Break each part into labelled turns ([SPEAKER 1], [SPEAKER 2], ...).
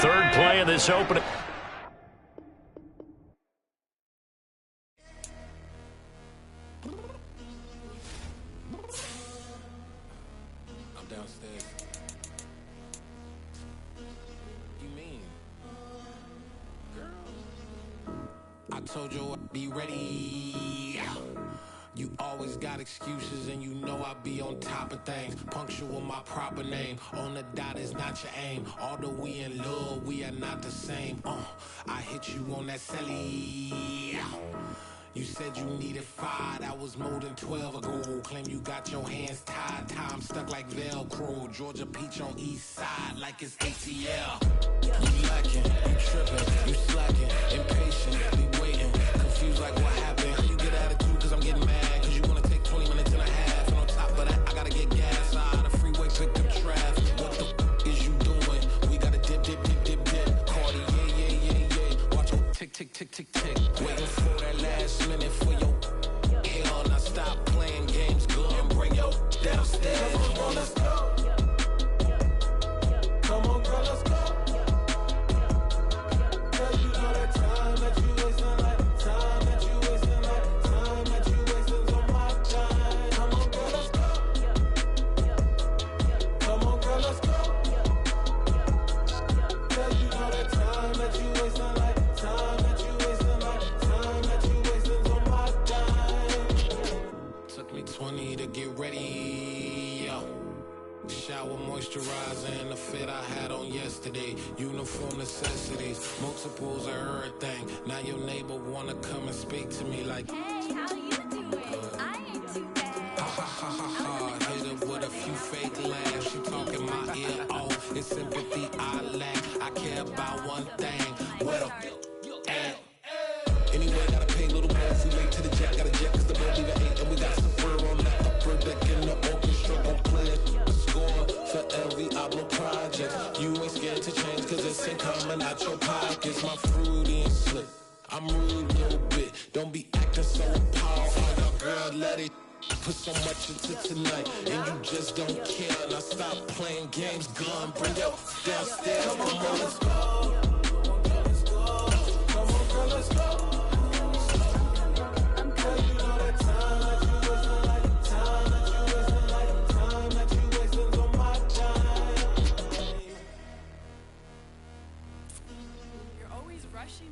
[SPEAKER 1] Third play of this opening.
[SPEAKER 2] I'm downstairs. You mean? Girl. I told you I'd be ready. You always got excuses and you know I be on top of things. Punctual my proper name. On the dot is not your aim. Although we in love, we are not the same. I hit you on that celly. You said you needed 5, that was more than 12 ago. Claim you got your hands tied, time stuck like Velcro. Georgia Peach on east side like it's ATL. You lacking, you tripping, you slacking, impatient, be waiting, confused like what happened. You get attitude cause I'm getting mad, cause you wanna take 20 minutes and a half. And on top of that, I gotta get gas out of the freeway, pick up traffic. What the f is you doing? We gotta dip, dip, dip, dip, dip. Cardi, yeah. Watch your tick, tick, tick, tick, tick. Waiting for that last minute for your hell. Now stop playing games, go and bring your downstairs. Come on, let's go. Come on, girl, let's go. Cause you know that time that you wasting, like time that you wasting, like time that you wasting on my time. Come on, girl, let's go. Come on, girl, let's go. Cause you know that time that you wasting, like time that you wasting, like time that you wasting on my time. Took me 20 to get ready, yo. Shower moisturizer and the fit I had on yesterday. Uniform necessities, multiples of everything. Now your neighbor wanna come and speak to me like,
[SPEAKER 3] Hey, how you doing? I ain't too bad.
[SPEAKER 2] ha ha ha ha ha. Hit her with a few fake laughs. She talking my ear off. It's sympathy I lack. I care about one thing. What up? Anyway, gotta pay a little more if we late to the jet. Got a jet cause the boat leave at 8. And we got some fur on the upper deck in the orchestra. Gon' play a score for every album project. You ain't scared to change cause it's ain't coming out your pockets. My fruity and slip. I'm rude a little bit. Don't be acting so powerful. Girl, let it put so much into tonight. And you just don't care. Now stop playing games. Gun, bring your downstairs. Come on, let's go. Come on, girl, let's go.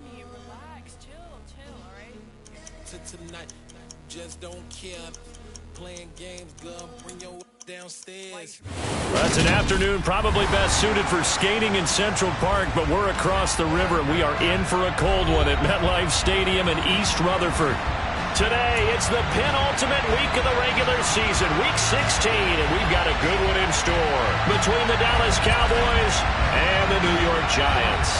[SPEAKER 3] Me, relax, chill, all right?
[SPEAKER 2] To tonight, just don't care. Playing games, gun, bring your downstairs.
[SPEAKER 1] Well, that's an afternoon probably best suited for skating in Central Park, but we're across the river and we are in for a cold one at MetLife Stadium in East Rutherford. Today, it's the penultimate week of the regular season, week 16, and we've got a good one in store between the Dallas Cowboys and the New York Giants.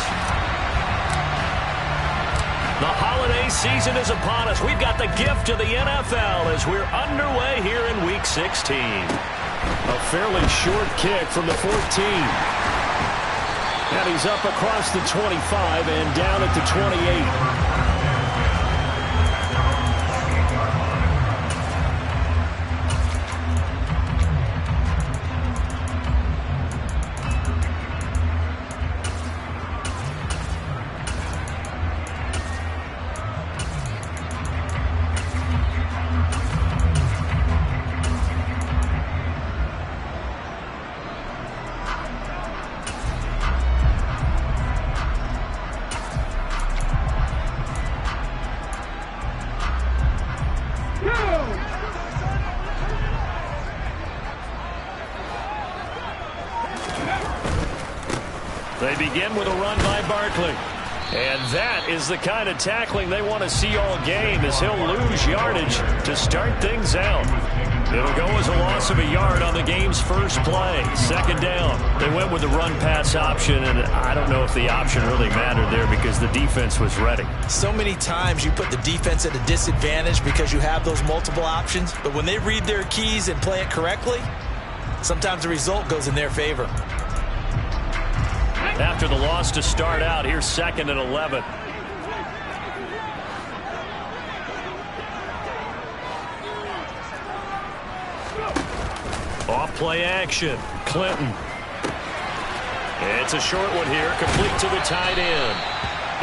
[SPEAKER 1] The holiday season is upon us. We've got the gift of the NFL as we're underway here in Week 16. A fairly short kick from the 14. And he's up across the 25 and down at the 28. They begin with a run by Barkley. And that is the kind of tackling they want to see all game, as he'll lose yardage to start things out. It'll go as a loss of a yard on the game's first play. Second down. They went with the run-pass option, and I don't know if the option really mattered there because the defense was ready.
[SPEAKER 4] So many times you put the defense at a disadvantage because you have those multiple options, but when they read their keys and play it correctly, sometimes the result goes in their favor.
[SPEAKER 1] After the loss to start out, here's 2nd and 11. Off play action. Clinton. It's a short one here, complete to the tight end.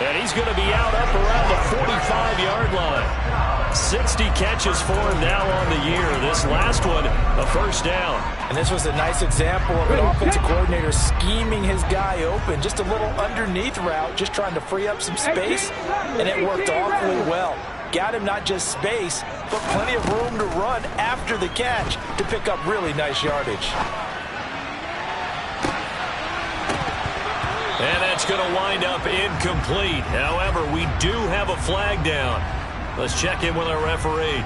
[SPEAKER 1] And he's going to be out up around the 45-yard line. 60 catches for him now on the year. This last one, a first down.
[SPEAKER 4] And this was a nice example of an offensive coordinator scheming his guy open. Just a little underneath route, just trying to free up some space, and it worked awfully well. Got him not just space, but plenty of room to run after the catch to pick up really nice yardage.
[SPEAKER 1] And that's going to wind up incomplete. However, we do have a flag down. Let's check in with our referee.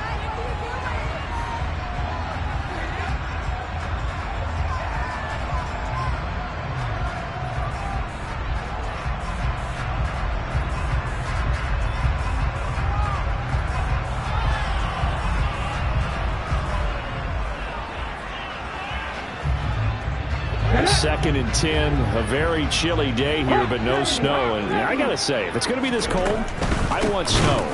[SPEAKER 1] Second and 10, a very chilly day here, but no snow. And I got to say, if it's going to be this cold, I want snow.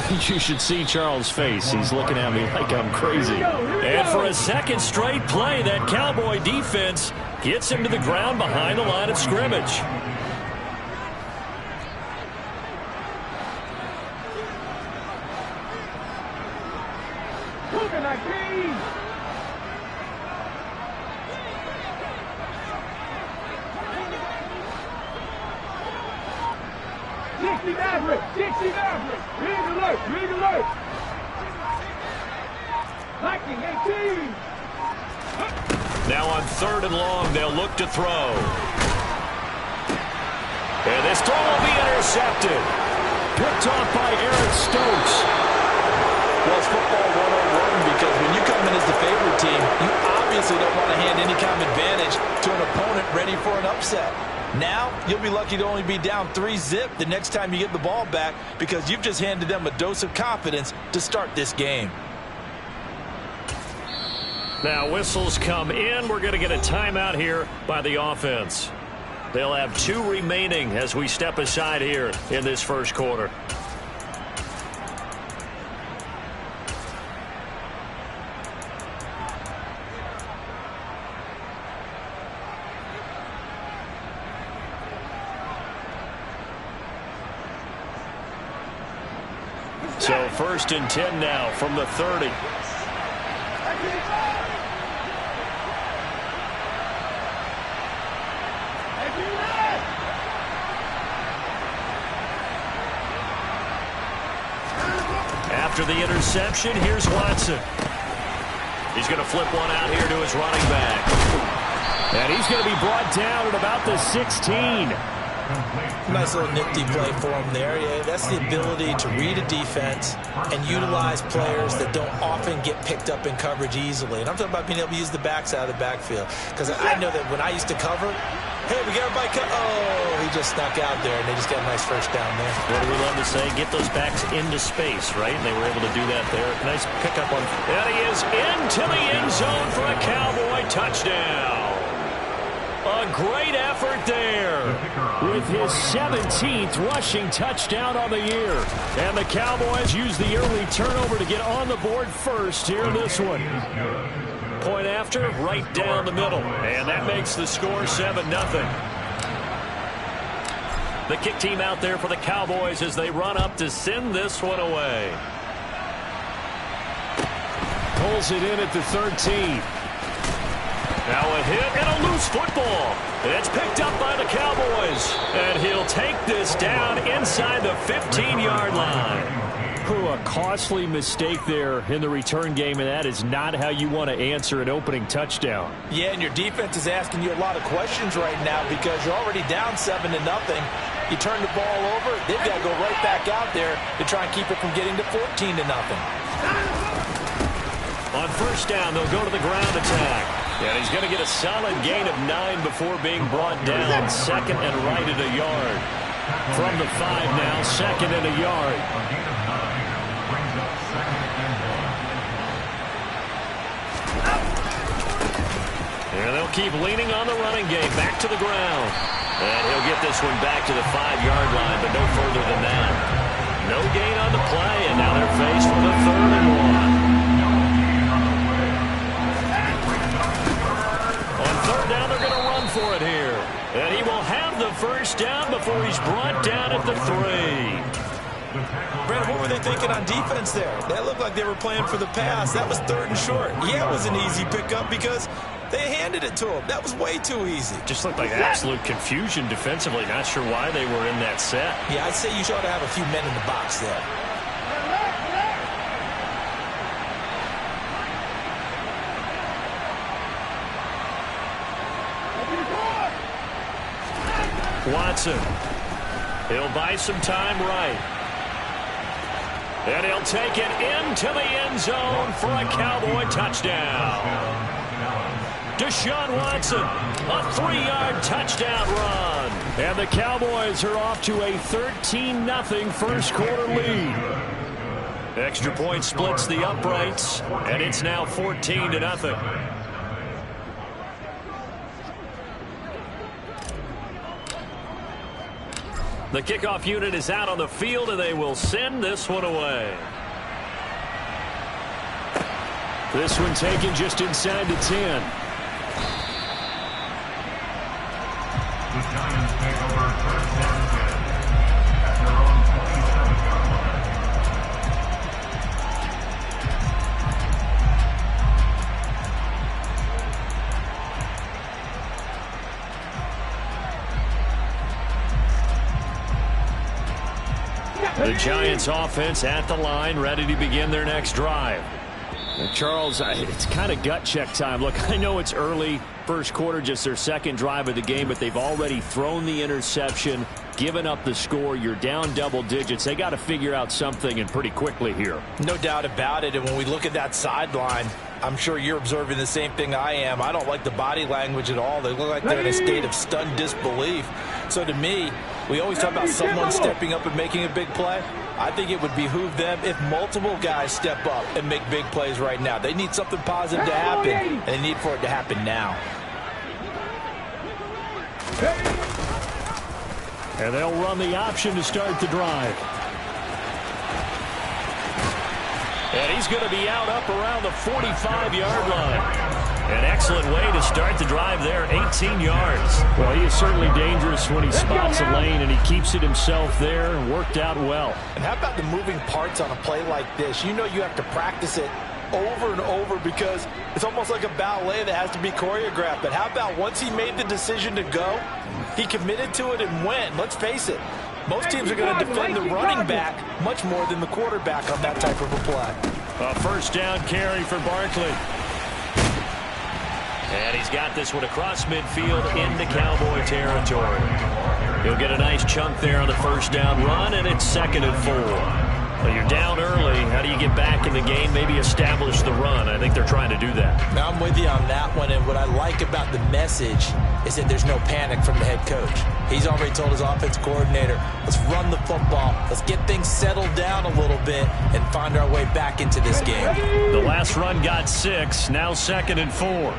[SPEAKER 1] You should see Charles' face. He's looking at me like I'm crazy. And for a second straight play, that Cowboy defense gets him to the ground behind the line of scrimmage. Now on 3rd and long, they'll look to throw. And this throw will be intercepted. Picked off by Eric Stokes.
[SPEAKER 4] Well, it's football 101 because when you come in as the favorite team, you obviously don't want to hand any kind of advantage to an opponent ready for an upset. Now, you'll be lucky to only be down 3-zip the next time you get the ball back because you've just handed them a dose of confidence to start this game.
[SPEAKER 1] Now whistles come in. We're going to get a timeout here by the offense. They'll have 2 remaining as we step aside here in this first quarter. So 1st and 10 now from the 30. After the interception, here's Watson. He's going to flip one out here to his running back. And he's going to be brought down at about the 16.
[SPEAKER 4] Nice little nifty play for him there. Yeah, that's the ability to read a defense and utilize players that don't often get picked up in coverage easily. And I'm talking about being able to use the backs out of the backfield. Because I know that when I used to cover, hey, we got everybody cut. Oh, he just snuck out there, and they just got a nice first down there.
[SPEAKER 1] What do we love to say? Get those backs into space, right? And they were able to do that there. Nice pickup on. And he is into the end zone for a Cowboy touchdown. A great effort there with his 17th rushing touchdown on the year. And the Cowboys use the early turnover to get on the board first here in this one. Point after, right down the middle. And that makes the score 7-0. The kick team out there for the Cowboys as they run up to send this one away. Pulls it in at the 13. Now a hit and a loose football. It's picked up by the Cowboys. And he'll take this down inside the 15-yard line. A costly mistake there in the return game, and that is not how you want to answer an opening touchdown.
[SPEAKER 4] Yeah, and your defense is asking you a lot of questions right now because you're already down 7-0. You turn the ball over, they've got to go right back out there to try and keep it from getting to 14-0.
[SPEAKER 1] On first down, they'll go to the ground attack. And he's going to get a solid gain of 9 before being brought down. 2nd and right at a yard. From the 5 now, 2nd and a yard. And they'll keep leaning on the running game. Back to the ground. And he'll get this one back to the 5-yard line, but no further than that. No gain on the play, and now they're faced with a 3rd and 1. On 3rd down, they're going to run for it here. And he will have the first down before he's brought down at the 3.
[SPEAKER 4] Brad, what were they thinking on defense there? That looked like they were playing for the pass. That was 3rd and short. Yeah, it was an easy pickup because they handed it to him. That was way too easy.
[SPEAKER 1] Just looked like absolute confusion defensively. Not sure why they were in that set.
[SPEAKER 4] Yeah, I'd say you ought to have a few men in the box there.
[SPEAKER 1] Watson. He'll buy some time right. And he'll take it into the end zone for a Cowboy touchdown. Deshaun Watson, a 3-yard touchdown run. And the Cowboys are off to a 13-0 first quarter lead. Extra point splits the uprights, and it's now 14-0. The kickoff unit is out on the field, and they will send this one away. This one taken just inside the 10.
[SPEAKER 5] The Giants take over first and 10 at their own
[SPEAKER 1] 27. The Giants offense at the line, ready to begin their next drive. Charles, it's kind of gut check time. Look, I know it's early, first quarter, just their second drive of the game, but they've already thrown the interception, given up the score. You're down double digits. They got to figure out something, and pretty quickly here.
[SPEAKER 4] No doubt about it. And when we look at that sideline, I'm sure you're observing the same thing I am. I don't like the body language at all. They look like they're in a state of stunned disbelief. So to me, we always talk about someone stepping up and making a big play. I think it would behoove them if multiple guys step up and make big plays right now. They need something positive to happen, and they need for it to happen now.
[SPEAKER 1] And they'll run the option to start the drive. And he's going to be out up around the 45-yard line. An excellent way to start the drive there, 18 yards. Well, he is certainly dangerous when he spots a lane, and he keeps it himself there and worked out well.
[SPEAKER 4] And how about the moving parts on a play like this? You know you have to practice it over and over because it's almost like a ballet that has to be choreographed. But how about once he made the decision to go, he committed to it and went. Let's face it, most teams are going to defend the running back much more than the quarterback on that type of a play.
[SPEAKER 1] A first down carry for Barkley. And he's got this one across midfield into Cowboy territory. He'll get a nice chunk there on the first down run, and it's 2nd and 4. Well, you're down early. How do you get back in the game? Maybe establish the run. I think they're trying to do that.
[SPEAKER 4] Now I'm with you on that one, and what I like about the message is that there's no panic from the head coach. He's already told his offense coordinator, let's run the football, let's get things settled down a little bit and find our way back into this game.
[SPEAKER 1] The last run got 6, now 2nd and 4.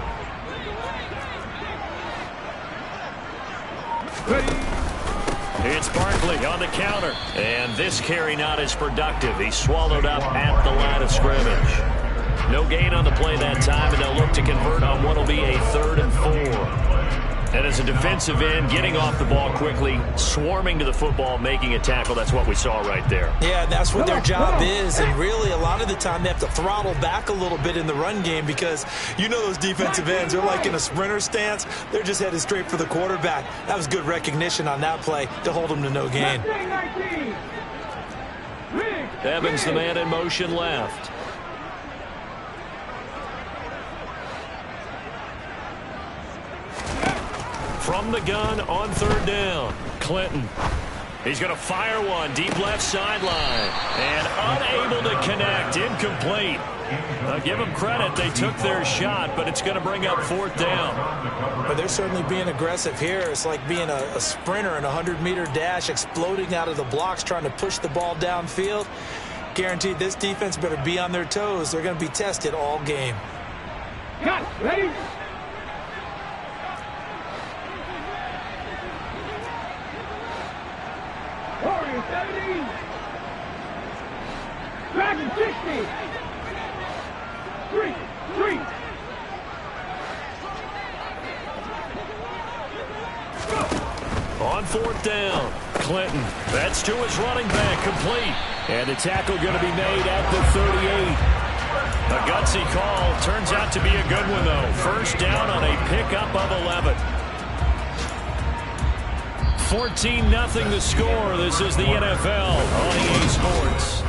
[SPEAKER 1] It's Barkley on the counter. And this carry not as productive. He's swallowed up at the line of scrimmage. No gain on the play that time, and they'll look to convert on what will be a 3rd and 4. And as a defensive end, getting off the ball quickly, swarming to the football, making a tackle, that's what we saw right there.
[SPEAKER 4] Yeah, that's what their job is, and really a lot of the time they have to throttle back a little bit in the run game because you know those defensive ends, they're like in a sprinter stance. They're just headed straight for the quarterback. That was good recognition on that play to hold them to no gain.
[SPEAKER 1] Evans, the man in motion left. From the gun on 3rd down, Clinton. He's going to fire one deep left sideline. And unable to connect, incomplete. Now give them credit, they took their shot, but it's going to bring up 4th down.
[SPEAKER 4] But they're certainly being aggressive here. It's like being a sprinter in a 100-meter dash, exploding out of the blocks, trying to push the ball downfield. Guaranteed this defense better be on their toes. They're going to be tested all game.
[SPEAKER 6] Cut, ready? Warrior 70. Dragon 60. 3.
[SPEAKER 1] On fourth down, Clinton. That's to his running back, complete. And the tackle going to be made at the 38. A gutsy call. Turns out to be a good one, though. First down on a pickup of 11. 14-0 the score. This is the NFL on EA Sports.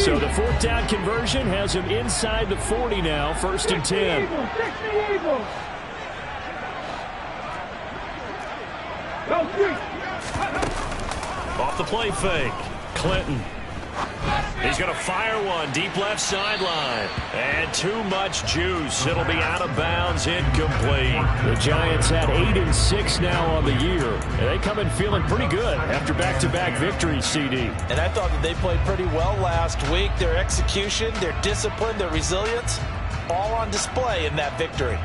[SPEAKER 1] So the fourth down conversion has him inside the 40 now, first and 10. Off the play fake, Clinton. He's going to fire one deep left sideline. And too much juice. It'll be out of bounds, incomplete. The Giants had 8-6 now on the year. And they come in feeling pretty good after back-to-back victories, CD.
[SPEAKER 4] And I thought that they played pretty well last week. Their execution, their discipline, their resilience, all on display in that victory.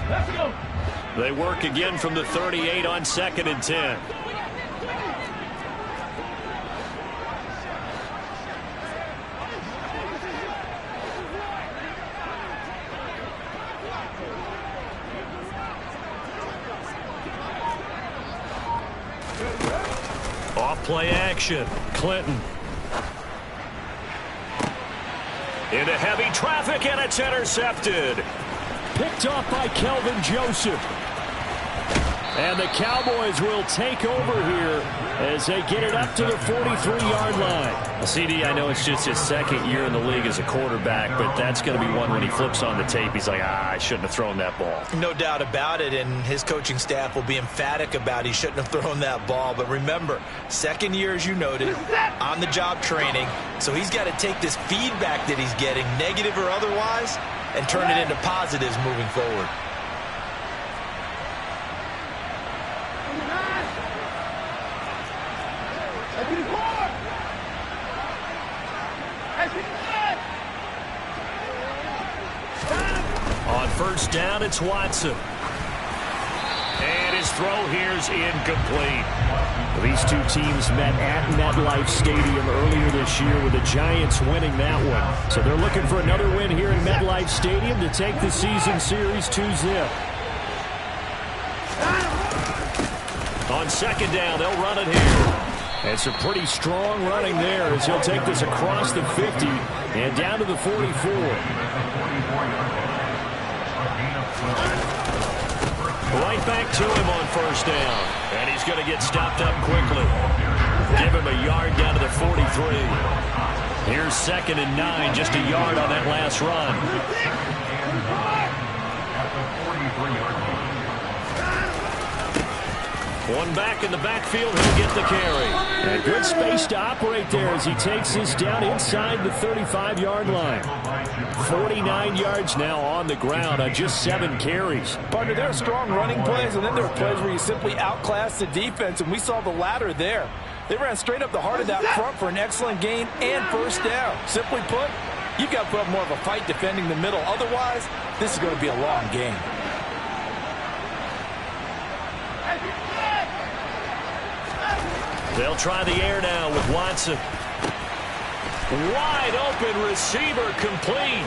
[SPEAKER 6] Let's go.
[SPEAKER 1] They work again from the 38 on 2nd and 10. Off play action, Clinton. Into heavy traffic, and it's intercepted. Picked off by Kelvin Joseph. And the Cowboys will take over here as they get it up to the 43-yard line. CD, I know it's just his second year in the league as a quarterback, but that's going to be one when he flips on the tape. He's like, I shouldn't have thrown that ball.
[SPEAKER 4] No doubt about it, and his coaching staff will be emphatic about he shouldn't have thrown that ball. But remember, second year, as you noted, on-the-job training, so he's got to take this feedback that he's getting, negative or otherwise, and turn it into positives moving forward.
[SPEAKER 1] On first down, it's Watson. And his throw here's incomplete. These two teams met at MetLife Stadium earlier this year with the Giants winning that one. So they're looking for another win here in MetLife Stadium to take the season series 2-0. On second down, they'll run it here. And some pretty strong running there as he'll take this across the 50 and down to the 44. Right back to him on first down. And he's going to get stopped up quickly. Give him a yard down to the 43. Here's 2nd and 9, just a yard on that last run. One back in the backfield, he'll get the carry. And good space to operate there as he takes this down inside the 35-yard line. 49 yards now on the ground on just 7 carries.
[SPEAKER 7] Partner, there are strong running plays, and then there are plays where you simply outclass the defense, and we saw the latter there. They ran straight up the heart of that front for an excellent gain and first down. Simply put, you've got to put up more of a fight defending the middle. Otherwise, this is going to be a long game.
[SPEAKER 1] They'll try the air now with Watson. Wide open receiver, complete.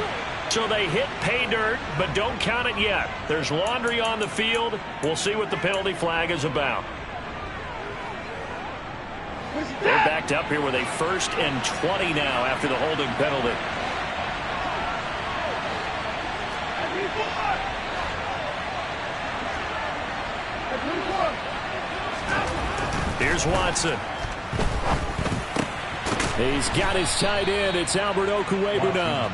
[SPEAKER 1] So they hit pay dirt, but don't count it yet. There's laundry on the field. We'll see what the penalty flag is about. They're backed up here with a 1st and 20 now after the holding penalty. Here's Watson. He's got his tight end. It's Albert Okwuegbunam.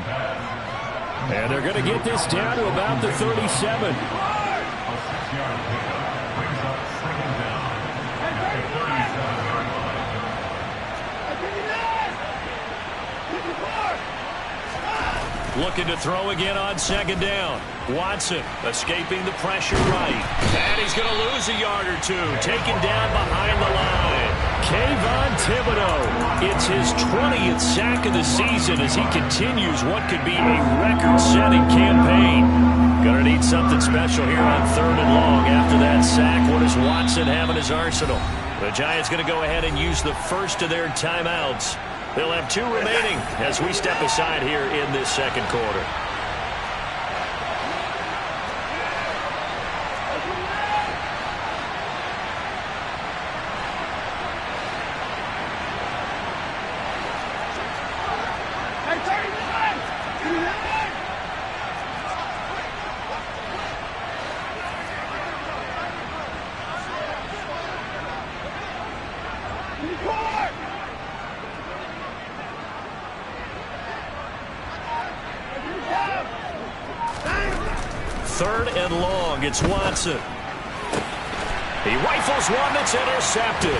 [SPEAKER 1] And they're going to get this down to about the 37. Looking to throw again on 2nd down. Watson escaping the pressure right. And he's going to lose a yard or two. Taken down behind the line. Kayvon Thibodeaux. It's his 20th sack of the season as he continues what could be a record-setting campaign. Gonna need something special here on 3rd and long after that sack. What does Watson have in his arsenal? The Giants going to go ahead and use the first of their timeouts. They'll have 2 remaining as we step aside here in this second quarter. It's Watson. He rifles one that's intercepted.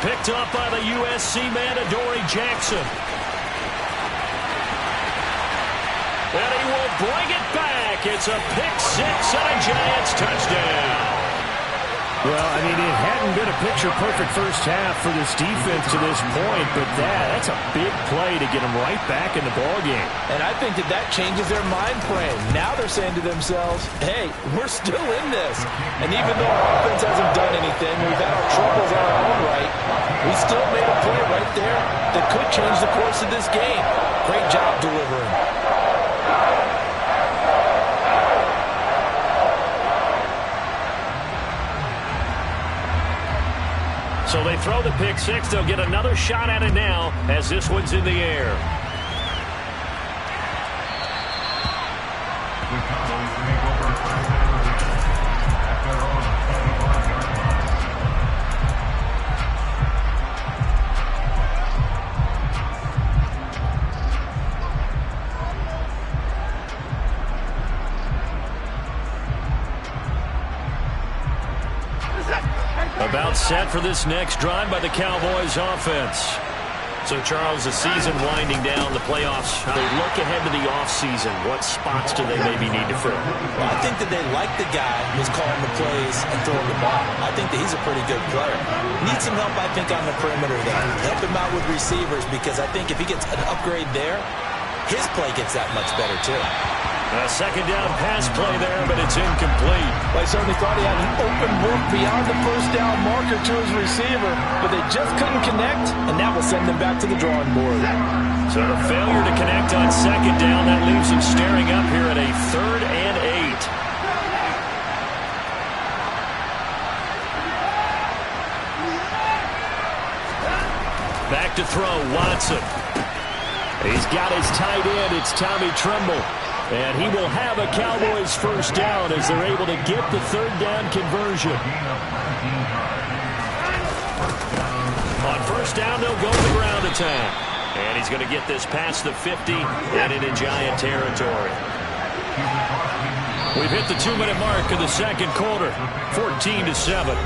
[SPEAKER 1] Picked up by the USC man, Adoree Jackson. And he will bring it back. It's a pick-6 and a Giants touchdown. Well, I mean, it hadn't been a picture-perfect first half for this defense to this point, but that's a big play to get them right back in the ballgame.
[SPEAKER 7] And I think that changes their mind frame. Now they're saying to themselves, hey, we're still in this. And even though our offense hasn't done anything, we've had our troubles on our own right, we still made a play right there that could change the course of this game. Great job delivering.
[SPEAKER 1] So they throw the pick-6. They'll get another shot at it now as this one's in the air.
[SPEAKER 5] The Cowboys take over first down at their own 25-yard line.
[SPEAKER 1] About set for this next drive by the Cowboys offense. So, Charles, the season winding down, the playoffs. They look ahead to the offseason. What spots do they maybe need to fill?
[SPEAKER 4] Well, I think that they like the guy who's calling the plays and throwing the ball. I think that he's a pretty good player. Needs some help, I think, on the perimeter, though. Help him out with receivers, because I think if he gets an upgrade there, his play gets that much better, too.
[SPEAKER 1] A second down pass play there, but it's incomplete.
[SPEAKER 7] Well, I certainly thought he had an open look beyond the first down marker to his receiver, but they just couldn't connect, and that will send them back to the drawing board.
[SPEAKER 1] So the failure to connect on second down, that leaves him staring up here at a 3rd and 8. Back to throw, Watson. He's got his tight end. It's Tommy Tremble. And he will have a Cowboys first down as they're able to get the 3rd down conversion. On first down, they'll go to the ground attack. And he's going to get this past the 50 and into Giant territory. We've hit the 2-minute mark of the second quarter, 14-7.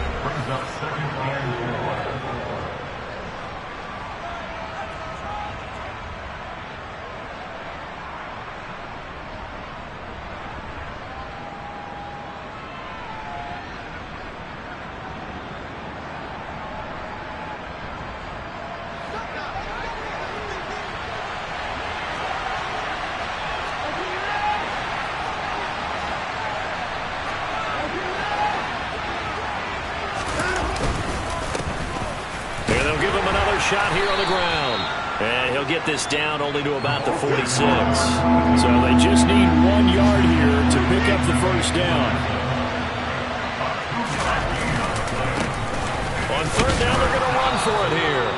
[SPEAKER 1] Shot here on the ground. And he'll get this down only to about the 46. So they just need 1 yard here to pick up the first down. On 3rd down, they're going to run for it here.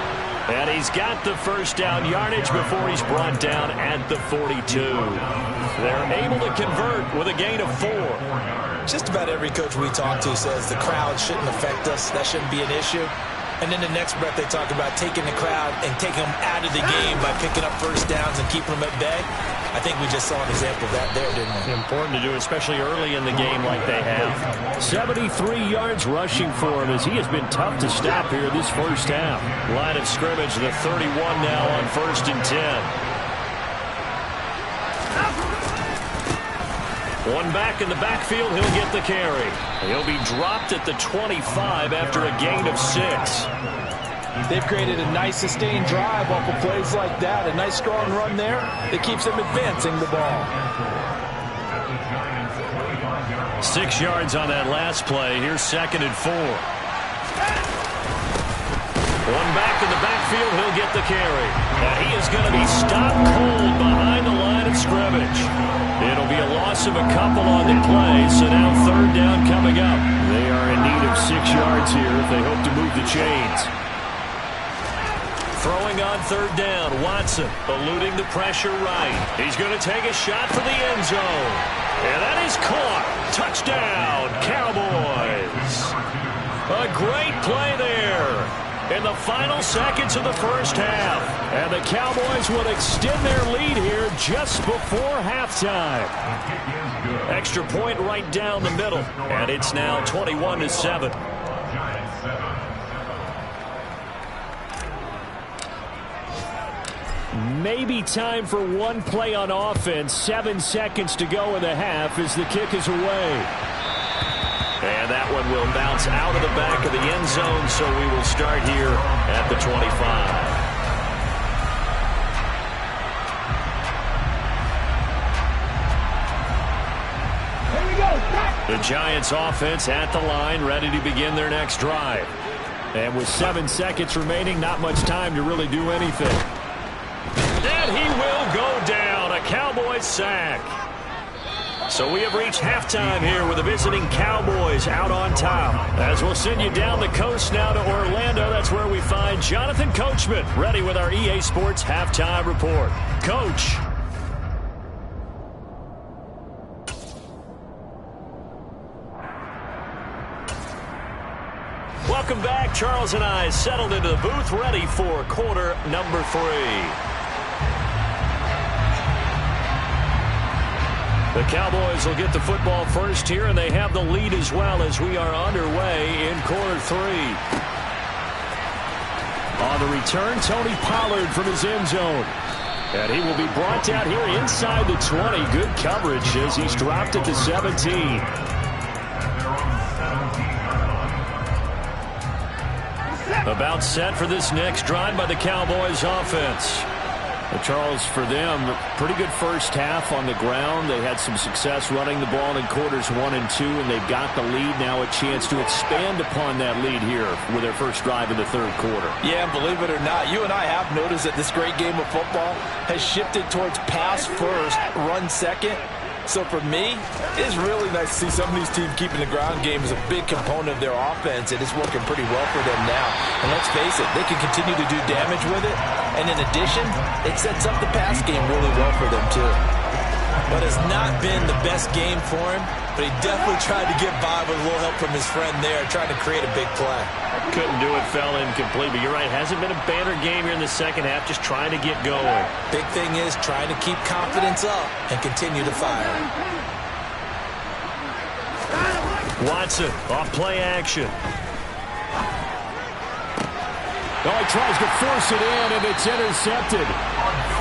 [SPEAKER 1] And he's got the first down yardage before he's brought down at the 42. They're able to convert with a gain of 4.
[SPEAKER 4] Just about every coach we talk to says the crowd shouldn't affect us. That shouldn't be an issue. And then the next breath they talk about taking the crowd and taking them out of the game by picking up first downs and keeping them at bay. I think we just saw an example of that there, didn't we?
[SPEAKER 1] Important to do, especially early in the game like they have. 73 yards rushing for him as he has been tough to stop here this first half. Line of scrimmage, the 31 now on 1st and 10. One back in the backfield, he'll get the carry. He'll be dropped at the 25 after a gain of 6.
[SPEAKER 7] They've created a nice sustained drive off of plays like that. A nice strong run there that keeps them advancing the ball.
[SPEAKER 1] 6 yards on that last play. Here's 2nd and 4. One back in the backfield. He'll get the carry. And he is going to be stopped cold behind the line of scrimmage. It'll be a loss of a couple on the play, so now 3rd down coming up. They are in need of 6 yards here if they hope to move the chains. Throwing on 3rd down, Watson eluding the pressure right. He's going to take a shot for the end zone. And that is caught. Touchdown, Cowboys. A great play there in the final seconds of the first half. And the Cowboys will extend their lead here just before halftime. Extra point right down the middle. And it's now 21-7. Maybe time for one play on offense. 7 seconds to go in the half as the kick is away. And that one will bounce out of the back of the end zone, so we will start here at the 25. The Giants offense at the line, ready to begin their next drive. And with 7 seconds remaining, not much time to really do anything. And he will go down. A Cowboys sack. So we have reached halftime here with the visiting Cowboys out on top. As we'll send you down the coast now to Orlando, that's where we find Jonathan Coachman, ready with our EA Sports Halftime Report. Coach. Welcome back. Charles and I settled into the booth, ready for quarter number 3. The Cowboys will get the football first here, and they have the lead as well as we are underway in quarter 3. On the return, Tony Pollard from his end zone. And he will be brought down here inside the 20. Good coverage as he's dropped at the 17. About set for this next drive by the Cowboys offense. Well, Charles, for them, pretty good first half on the ground. They had some success running the ball in quarters 1 and 2, and they've got the lead now, a chance to expand upon that lead here with their first drive in the 3rd quarter. Yeah, believe it or not, you and I have noticed that this great game of football has shifted towards pass first, run second. So for me, it's really nice to see some of these teams keeping the ground game as a big component of their offense, and it's working pretty well for them now. And let's face it, they can continue to do damage with it. And in addition, it sets up the pass game really well for them, too. But it's not been the best game for him, but he definitely tried to get by with a little help from his friend there, trying to create a big play. Couldn't do it, fell incomplete, but you're right, hasn't been a banner game here in the second half, just trying to get going. Big thing is trying to keep confidence up and continue to fire. Watson, off play action. Oh, he tries to force it in, and it's intercepted.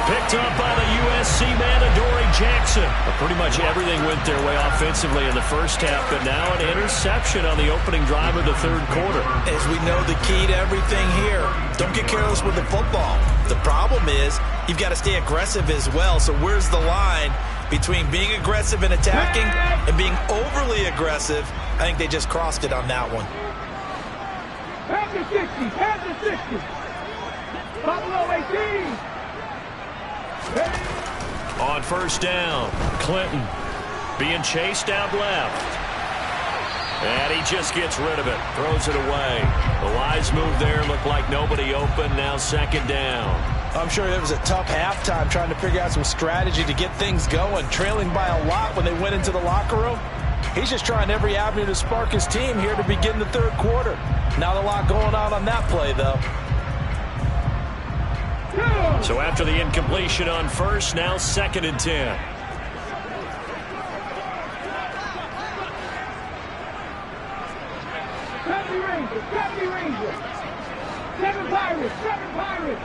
[SPEAKER 1] Picked up by the USC man, Adoree Jackson. Pretty much everything went their way offensively in the first half, but now an interception on the opening drive of the 3rd quarter. As we know, the key to everything here, don't get careless with the football. The problem is you've got to stay aggressive as well, so where's the line between being aggressive and attacking and being overly aggressive? I think they just crossed it on that one.
[SPEAKER 6] Pass the 60, pass the 60. Buffalo 18.
[SPEAKER 1] On first down, Clinton being chased out left. And he just gets rid of it, throws it away. The wise move there, looked like nobody open, now 2nd down.
[SPEAKER 7] I'm sure it was a tough halftime trying to figure out some strategy to get things going, trailing by a lot when they went into the locker room. He's just trying every avenue to spark his team here to begin the 3rd quarter. Not a lot going on that play, though.
[SPEAKER 1] So after the incompletion on first, now 2nd and 10.
[SPEAKER 6] Seven Rangers. 7 Pirates, 7 Pirates.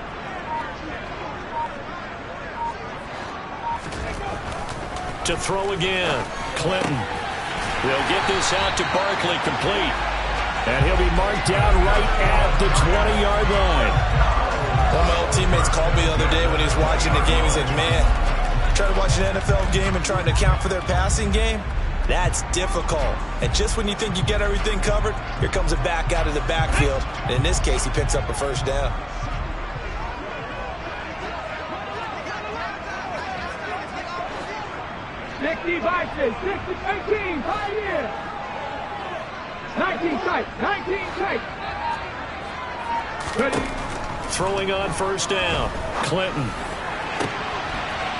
[SPEAKER 1] To throw again, Clinton. They'll get this out to Barkley, complete. And he'll be marked down right at the 20-yard line.
[SPEAKER 4] One of my old teammates called me the other day when he was watching the game. He's like, man, trying to watch an NFL game and trying to account for their passing game, that's difficult. And just when you think you get everything covered, here comes a back out of the backfield. And in this case, he picks up a first down.
[SPEAKER 6] Boxes, 18, 5 years. 19 tight, 19 tight. Ready.
[SPEAKER 1] Throwing on first down. Clinton.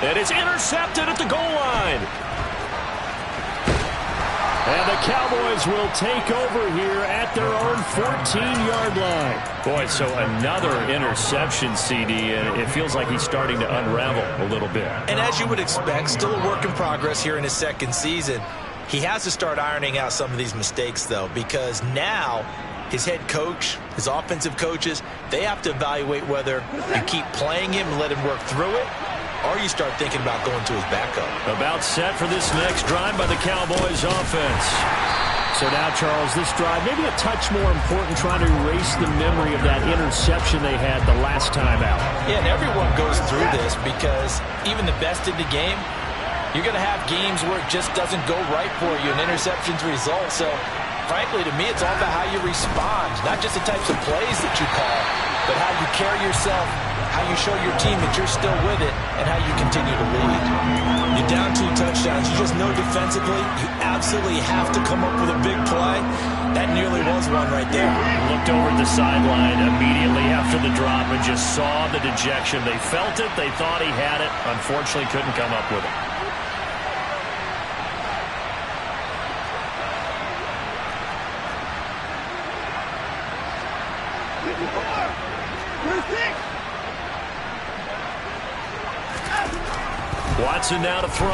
[SPEAKER 1] And it's intercepted at the goal line. And the Cowboys will take over here at their own 14-yard line. Boy, so another interception, CD, and it feels like he's starting to unravel a little bit.
[SPEAKER 4] And as you would expect, still a work in progress here in his second season. He has to start ironing out some of these mistakes, though, because now his head coach, his offensive coaches, they have to evaluate whether you keep playing him and let him work through it, or you start thinking about going to his backup.
[SPEAKER 1] About set for this next drive by the Cowboys offense. So now, Charles, this drive maybe a touch more important, trying to erase the memory of that interception they had the last time out.
[SPEAKER 4] Yeah, and everyone goes through this because even the best in the game, you're going to have games where it just doesn't go right for you, and interceptions result. So, frankly, to me, it's all about how you respond, not just the types of plays that you call, but how you carry yourself, how you show your team that you're still with it, and how you continue to lead. You're down 2 touchdowns. You just know defensively you absolutely have to come up with a big play. That nearly was one right there.
[SPEAKER 1] Looked over at the sideline immediately after the drop and just saw the dejection. They felt it. They thought he had it. Unfortunately, couldn't come up with it. Watson now to throw.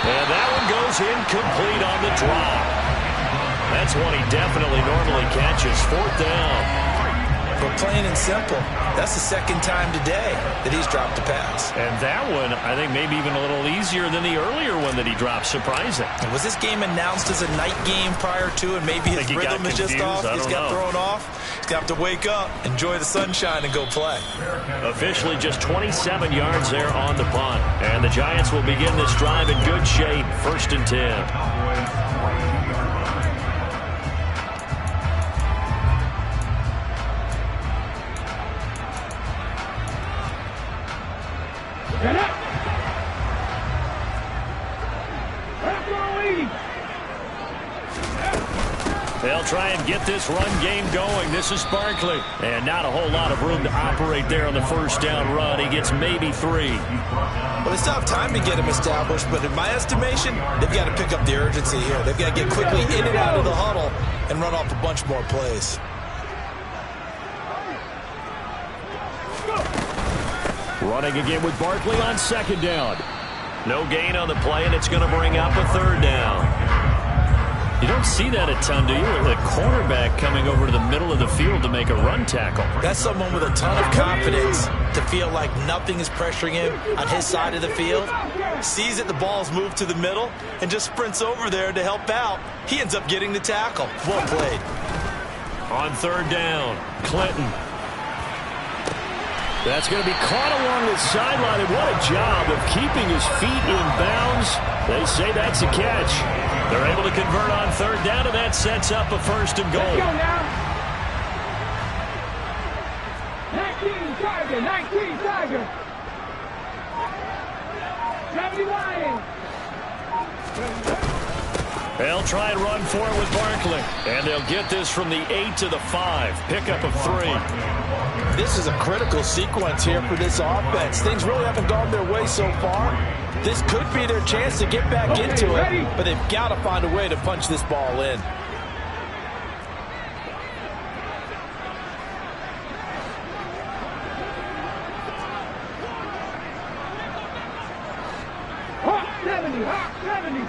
[SPEAKER 1] And that one goes incomplete on the drop. That's one he definitely normally catches. 4th down.
[SPEAKER 4] But plain and simple, that's the second time today that he's dropped a pass.
[SPEAKER 1] And that one, I think, maybe even a little easier than the earlier one that he dropped. Surprising.
[SPEAKER 4] And was this game announced as a night game prior to, and maybe his rhythm is just off? He's got thrown off. He's got to wake up, enjoy the sunshine, and go play.
[SPEAKER 1] Officially just 27 yards there on the punt. And the Giants will begin this drive in good shape. 1st and 10.
[SPEAKER 6] Get up! That's our lead!
[SPEAKER 1] They'll try and get this run game going. This is Barkley. And not a whole lot of room to operate there on the first down run. He gets maybe 3.
[SPEAKER 4] Well, they still have time to get him established, but in my estimation, they've got to pick up the urgency here. They've got to get quickly in and out of the huddle and run off a bunch more plays.
[SPEAKER 1] Running again with Barkley on 2nd down. No gain on the play, and it's going to bring up a 3rd down. You don't see that a ton, do you? The cornerback coming over to the middle of the field to make a run tackle.
[SPEAKER 4] That's someone with a ton of confidence to feel like nothing is pressuring him on his side of the field. Sees that the ball's moved to the middle and just sprints over there to help out. He ends up getting the tackle. Well played.
[SPEAKER 1] On 3rd down, Clinton. That's going to be caught along the sideline, and what a job of keeping his feet in bounds. They say that's a catch. They're able to convert on 3rd down, and that sets up a 1st and goal.
[SPEAKER 6] Let's go now. 19 Tiger, 19 Tiger. 70 Lions.
[SPEAKER 1] They'll try and run for it with Barkley. And they'll get this from the 8 to the 5. Pickup of 3.
[SPEAKER 7] This is a critical sequence here for this offense. Things really haven't gone their way so far. This could be their chance to get back into it, but they've got to find a way to punch this ball in.
[SPEAKER 6] Hawk 70, Hawk 70.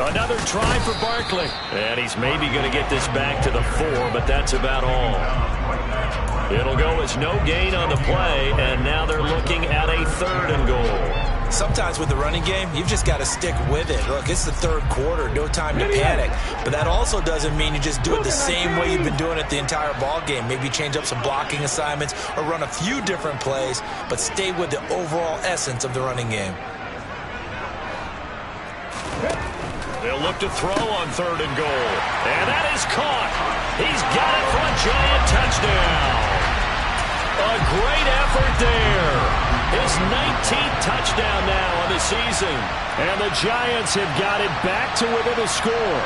[SPEAKER 1] Another try for Barkley. And he's maybe going to get this back to the 4, but that's about all. It'll go as no gain on the play, and now they're looking at a 3rd and goal.
[SPEAKER 4] Sometimes with the running game, you've just got to stick with it. Look, it's the third quarter, no time to panic. But that also doesn't mean you just do it the same way you've been doing it the entire ball game. Maybe change up some blocking assignments or run a few different plays, but stay with the overall essence of the running game.
[SPEAKER 1] They'll look to throw on 3rd and goal. And that is caught. He's got it for a Giant touchdown. A great effort there. His 19th touchdown now on the season. And the Giants have got it back to within a score.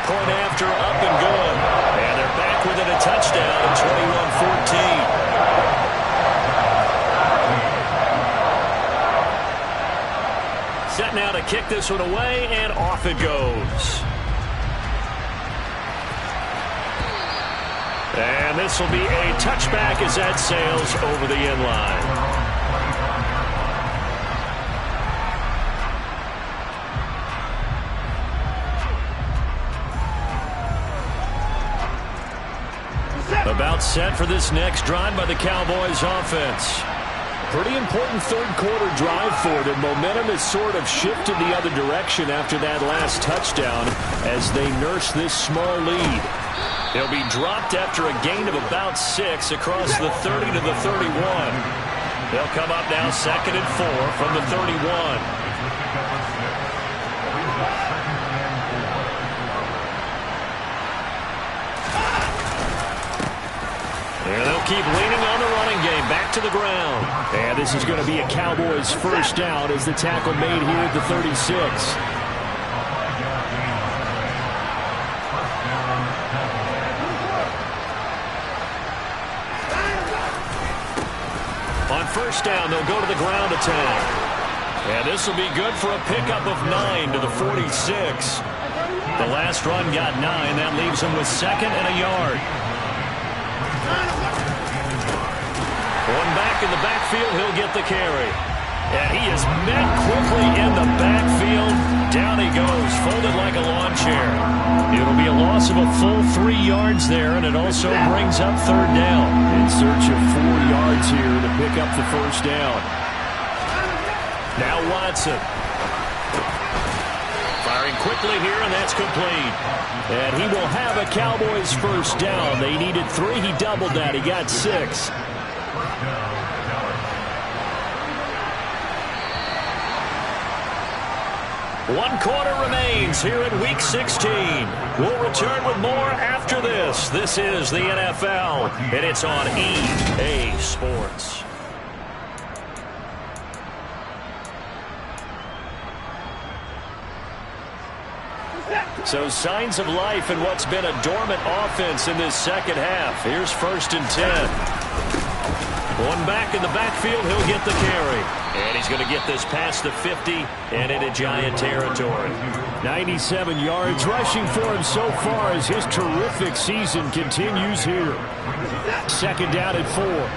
[SPEAKER 1] Point after, up and good. And they're back within a touchdown at 21-14. Set now to kick this one away, and off it goes. And this will be a touchback as that sails over the end line. About set for this next drive by the Cowboys offense. Pretty important third quarter drive for them. Momentum has sort of shifted the other direction after that last touchdown as they nurse this small lead. They'll be dropped after a gain of about 6 across the 30 to the 31. They'll come up now 2nd and 4 from the 31. And they'll keep leaning on the running game. Back to the ground. And this is going to be a Cowboys first down as the tackle made here at the 36. On first down, they'll go to the ground attack. And this will be good for a pickup of 9 to the 46. The last run got 9. That leaves them with 2nd and a yard. One back in the backfield, he'll get the carry. And he is met quickly in the backfield. Down he goes, folded like a lawn chair. It'll be a loss of a full 3 yards there, and it also brings up 3rd down. In search of 4 yards here to pick up the first down. Now Watson. Firing quickly here, and that's complete. And he will have a Cowboys first down. They needed 3. He doubled that. He got 6. 1 quarter remains here in Week 16. We'll return with more after this. This is the NFL, and it's on EA Sports. So signs of life in what's been a dormant offense in this second half. Here's 1st and 10. One back in the backfield, he'll get the carry. And he's going to get this past the 50 and into Giant territory. 97 yards rushing for him so far as his terrific season continues here. 2nd down and 4.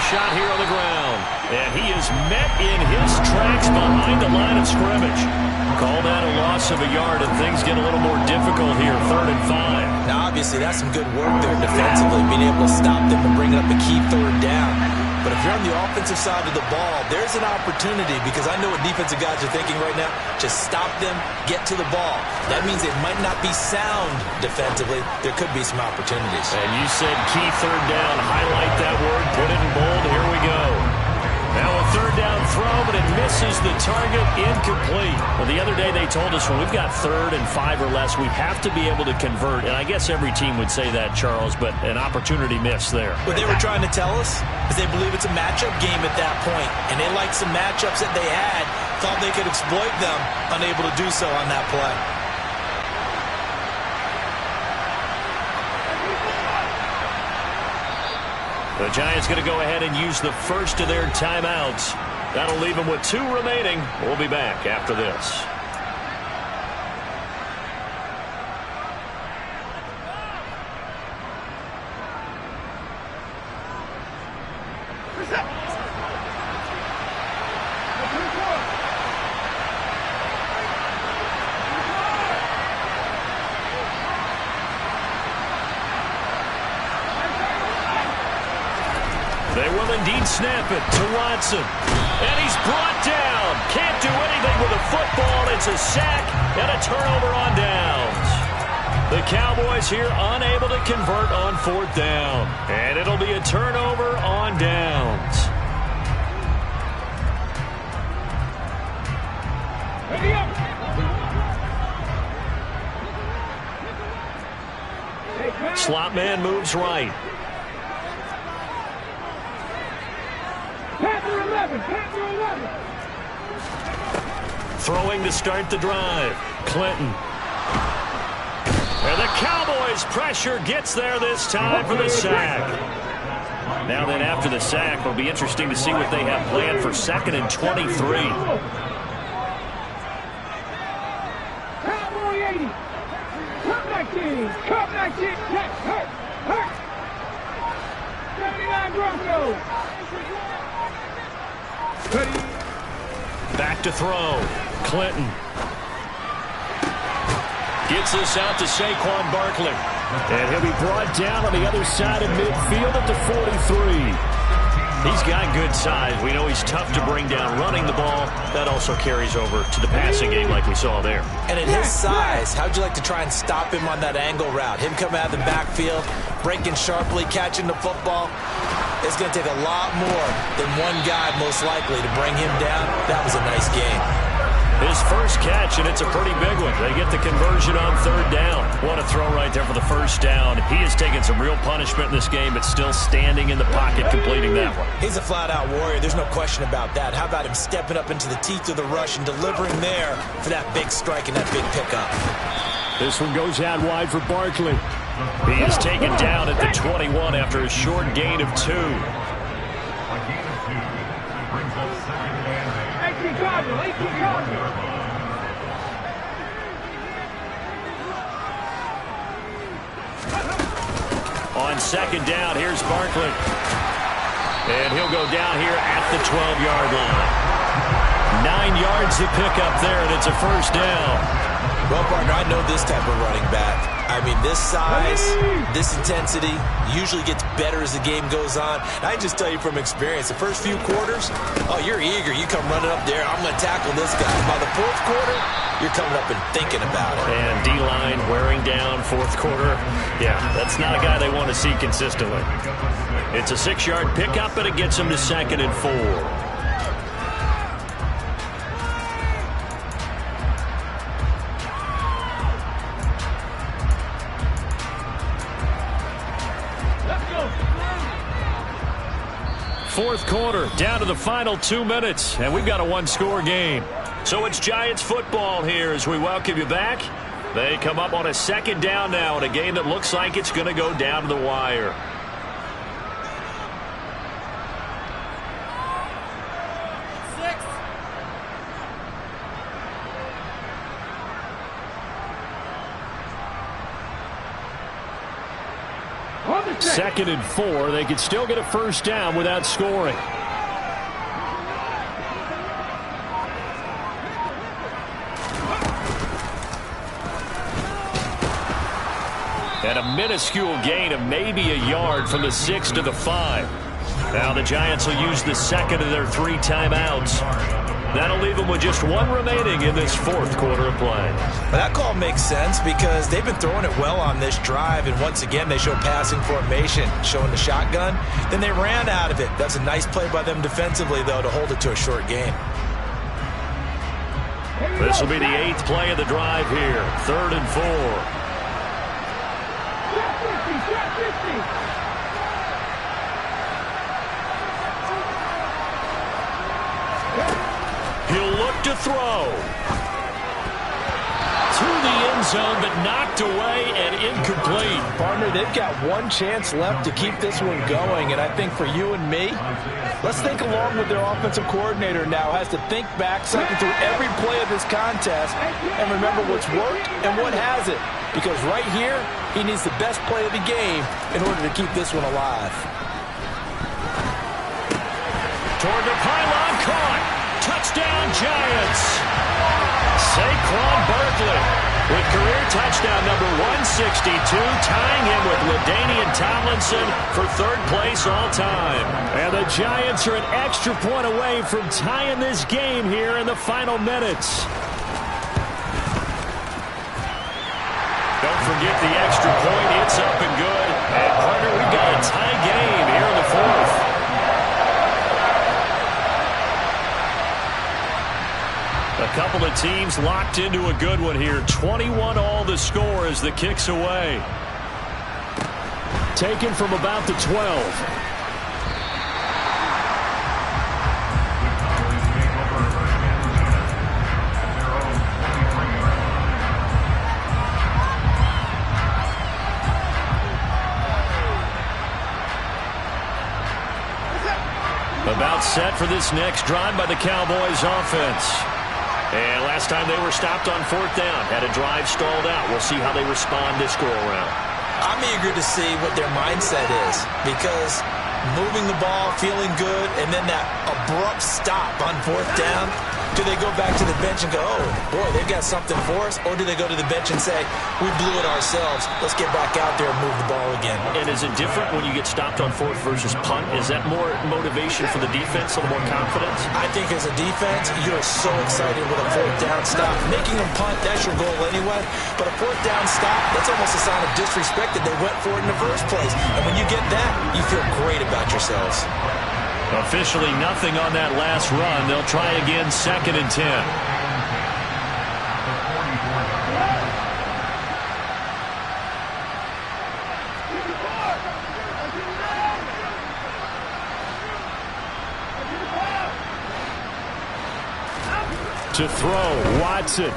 [SPEAKER 1] Shot here on the ground. And he is met in his tracks behind the line of scrimmage. Call that a loss of a yard, and things get a little more difficult here. 3rd and 5.
[SPEAKER 4] Now, obviously, that's some good work there defensively, being able to stop them and bring up a key 3rd down. But if you're on the offensive side of the ball, there's an opportunity, because I know what defensive guys are thinking right now. Just stop them, get to the ball. That means it might not be sound defensively. There could be some opportunities.
[SPEAKER 1] And you said key 3rd down. Highlight that word. Put it in bold. Here we go. Now a 3rd down throw, but it misses the target. Incomplete. Well, the other day they told us when we've got 3rd and 5 or less, we have to be able to convert. And I guess every team would say that, Charles, but an opportunity missed there.
[SPEAKER 4] What they were trying to tell us is they believe it's a matchup game at that point, and they liked some matchups that they had, thought they could exploit them, unable to do so on that play.
[SPEAKER 1] The Giants going to go ahead and use the first of their timeouts. That'll leave them with 2 remaining. We'll be back after this. indeed snap it to Watson. And he's brought down. Can't do anything with a football. It's a sack and a turnover on downs. The Cowboys here unable to convert on 4th down. And it'll be a turnover on downs.
[SPEAKER 6] Ready up.
[SPEAKER 1] Slot man moves right.
[SPEAKER 6] Panther 11. Panther 11.
[SPEAKER 1] Throwing to start the drive. Clinton. And the Cowboys pressure gets there this time for the sack. Now then, after the sack, it'll be interesting to see what they have planned for 2nd and 23.
[SPEAKER 6] Cowboy 80. Cup 19. Cup 19. Hurt. 79 Broncos.
[SPEAKER 1] Back to throw. Clinton. Gets this out to Saquon Barkley. And he'll be brought down on the other side of midfield at the 43. He's got good size. We know he's tough to bring down running the ball. That also carries over to the passing game like we saw there.
[SPEAKER 4] And at his size, how'd you like to try and stop him on that angle route? Him coming out of the backfield, breaking sharply, catching the football. It's going to take a lot more than one guy, most likely, to bring him down. That was a nice game.
[SPEAKER 1] His first catch, and it's a pretty big one. They get the conversion on 3rd down. What a throw right there for the first down. He has taken some real punishment in this game, but still standing in the pocket completing that one.
[SPEAKER 4] He's a flat-out warrior. There's no question about that. How about him stepping up into the teeth of the rush and delivering there for that big strike and that big pickup?
[SPEAKER 1] This one goes out wide for Barkley. He is taken down at the 21 after a short gain of 2.
[SPEAKER 5] A gain of 2 brings us 2nd and
[SPEAKER 6] 18 Cardinals. 18 Cardinals.
[SPEAKER 1] On 2nd down, here's Barkley. And he'll go down here at the 12-yard line. 9 yards to pick up there, and it's a first down.
[SPEAKER 4] Well, partner, I know this type of running back. I mean, this size, this intensity usually gets better as the game goes on. And I can just tell you from experience, the first few quarters, oh, you're eager. You come running up there, I'm going to tackle this guy. By the 4th quarter, you're coming up and thinking about it.
[SPEAKER 1] And D-line wearing down 4th quarter. Yeah, that's not a guy they want to see consistently. It's a 6-yard pickup, and it gets them to 2nd and 4. Fourth quarter, down to the final 2 minutes, and we've got a 1-score game. So it's Giants football here as we welcome you back. They come up on a 2nd down now in a game that looks like it's going to go down to the wire. Second and 4. They could still get a first down without scoring. And a minuscule gain of maybe a yard from the 6 to the 5. Now the Giants will use the second of their 3 timeouts. That'll leave them with just 1 remaining in this 4th quarter of play.
[SPEAKER 4] That call makes sense because they've been throwing it well on this drive, and once again they show passing formation, showing the shotgun. Then they ran out of it. That's a nice play by them defensively, though, to hold it to a short game.
[SPEAKER 1] This will be the 8th play of the drive here. 3rd and 4.
[SPEAKER 6] Shot 50.
[SPEAKER 1] He'll look to throw. To the end zone, but knocked away and incomplete.
[SPEAKER 7] Partner, they've got 1 chance left to keep this one going, and I think for you and me, let's think along with their offensive coordinator now. Has to think back, cycle through every play of this contest, and remember what's worked and what hasn't. Because right here, he needs the best play of the game in order to keep this one alive.
[SPEAKER 1] Toward the pylon, caught. Touchdown, Giants. Saquon Barkley with career touchdown number 162, tying him with LaDainian Tomlinson for third place all time. And the Giants are an extra point away from tying this game here in the final minutes. Don't forget the extra point. It's up and good. And, partner, we've got a tie game here in the fourth. A couple of teams locked into a good one here. 21-all the score as the kick's away. Taken from about the 12. About set for this next drive by the Cowboys offense. And last time they were stopped on fourth down, had a drive stalled out. We'll see how they respond this go-around.
[SPEAKER 4] I'm eager to see what their mindset is, because moving the ball, feeling good, and then that abrupt stop on fourth down, do they go back to the bench and go, oh, boy, they've got something for us? Or do they go to the bench and say, we blew it ourselves, let's get back out there and move the ball again?
[SPEAKER 1] And is it different when you get stopped on fourth versus punt? Is that more motivation for the defense, a little more confidence?
[SPEAKER 4] I think as a defense, you're so excited with a fourth down stop. Making them punt, that's your goal anyway. But a fourth down stop, that's almost a sign of disrespect that they went for it in the first place. And when you get that, you feel great about yourselves.
[SPEAKER 1] Officially nothing on that last run. They'll try again, 2nd and 10. To throw, Watson.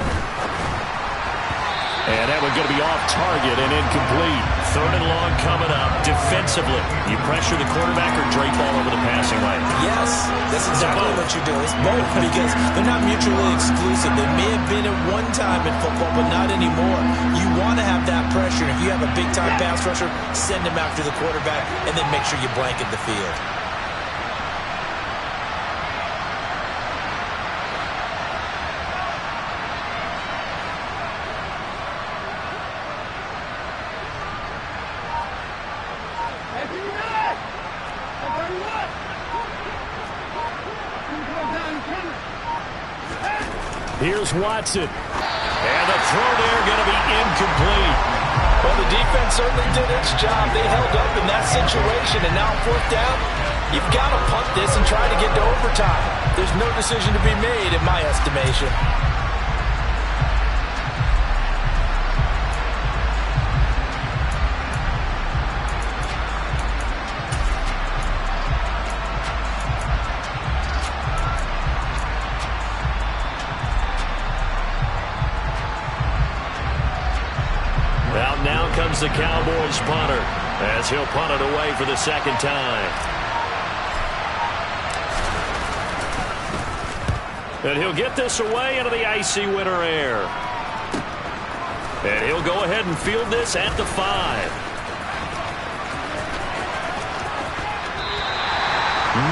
[SPEAKER 1] And that one's going to be off target and incomplete. 3rd and long coming up. Defensively, you pressure the quarterback or drape all over the passing lane?
[SPEAKER 4] Yes, that's exactly what you do. It's both, because they're not mutually exclusive. They may have been at one time in football, but not anymore. You want to have that pressure. If you have a big-time pass rusher, send him after the quarterback, and then make sure you blanket the field.
[SPEAKER 1] Here's Watson. And the throw there going to be incomplete.
[SPEAKER 7] Well, the defense certainly did its job. They held up in that situation, and now fourth down, you've got to punt this and try to get to overtime. There's no decision to be made in my estimation.
[SPEAKER 1] The Cowboys punter as he'll punt it away for the 2nd time. And he'll get this away into the icy winter air. And he'll go ahead and field this at the 5.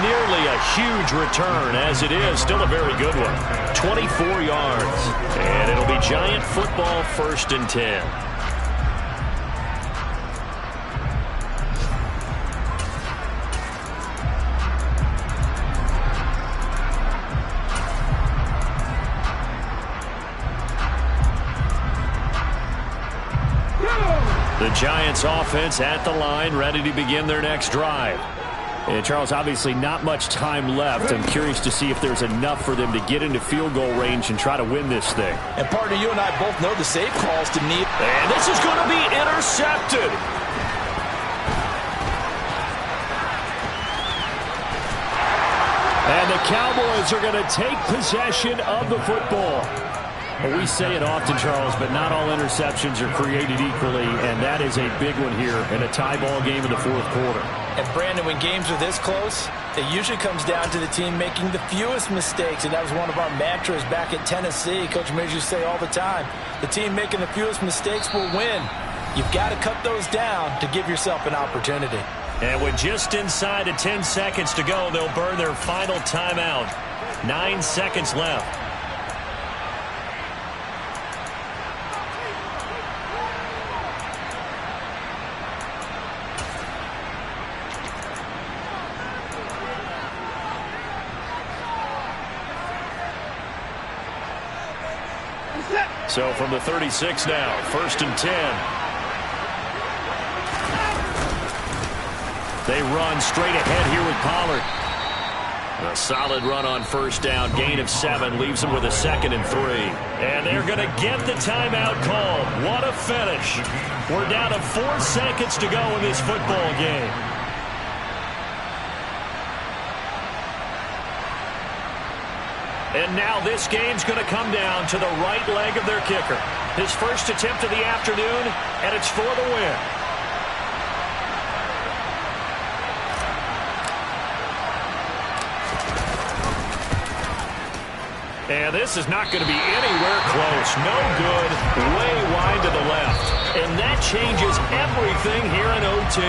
[SPEAKER 1] Nearly a huge return, as it is. Still a very good one. 24 yards. And it'll be Giant football, 1st and 10. The Giants offense at the line, ready to begin their next drive. And Charles, obviously not much time left. I'm curious to see if there's enough for them to get into field goal range and try to win this thing.
[SPEAKER 7] And partner, you and I both know the safe calls to need.
[SPEAKER 1] And this is going to be intercepted. And the Cowboys are going to take possession of the football. Well, we say it often, Charles, but not all interceptions are created equally, and that is a big one here in a tie ball game in the 4th quarter.
[SPEAKER 7] And, Brandon, when games are this close, it usually comes down to the team making the fewest mistakes, and that was one of our mantras back at Tennessee. Coach Mears used to say all the time, the team making the fewest mistakes will win. You've got to cut those down to give yourself an opportunity.
[SPEAKER 1] And with just inside of 10 seconds to go, they'll burn their final timeout. 9 seconds left. So from the 36 now, 1st and 10. They run straight ahead here with Pollard. A solid run on 1st down. Gain of 7 leaves them with a 2nd and 3. And they're going to get the timeout called. What a finish. We're down to 4 seconds to go in this football game. And now this game's going to come down to the right leg of their kicker. His first attempt of the afternoon, and it's for the win. And this is not going to be anywhere close. No good. Way wide to the left. And that changes everything here in OT.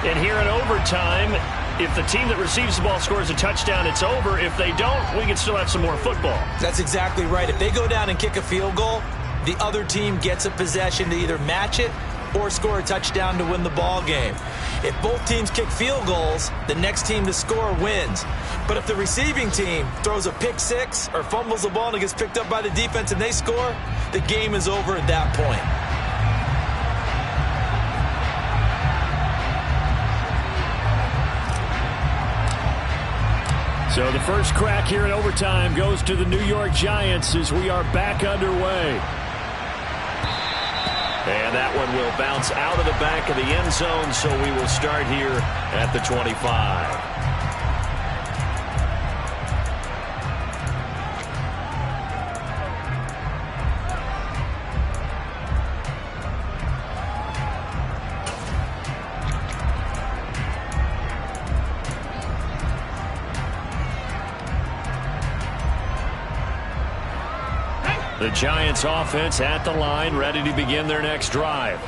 [SPEAKER 1] And here in overtime, if the team that receives the ball scores a touchdown, it's over. If they don't, we can still have some more football.
[SPEAKER 4] That's exactly right. If they go down and kick a field goal, the other team gets a possession to either match it or score a touchdown to win the ball game. If both teams kick field goals, the next team to score wins. But if the receiving team throws a pick six or fumbles the ball and it gets picked up by the defense and they score, the game is over at that point.
[SPEAKER 1] So the first crack here in overtime goes to the New York Giants as we are back underway. And that one will bounce out of the back of the end zone, so we will start here at the 25. The Giants offense at the line, ready to begin their next drive.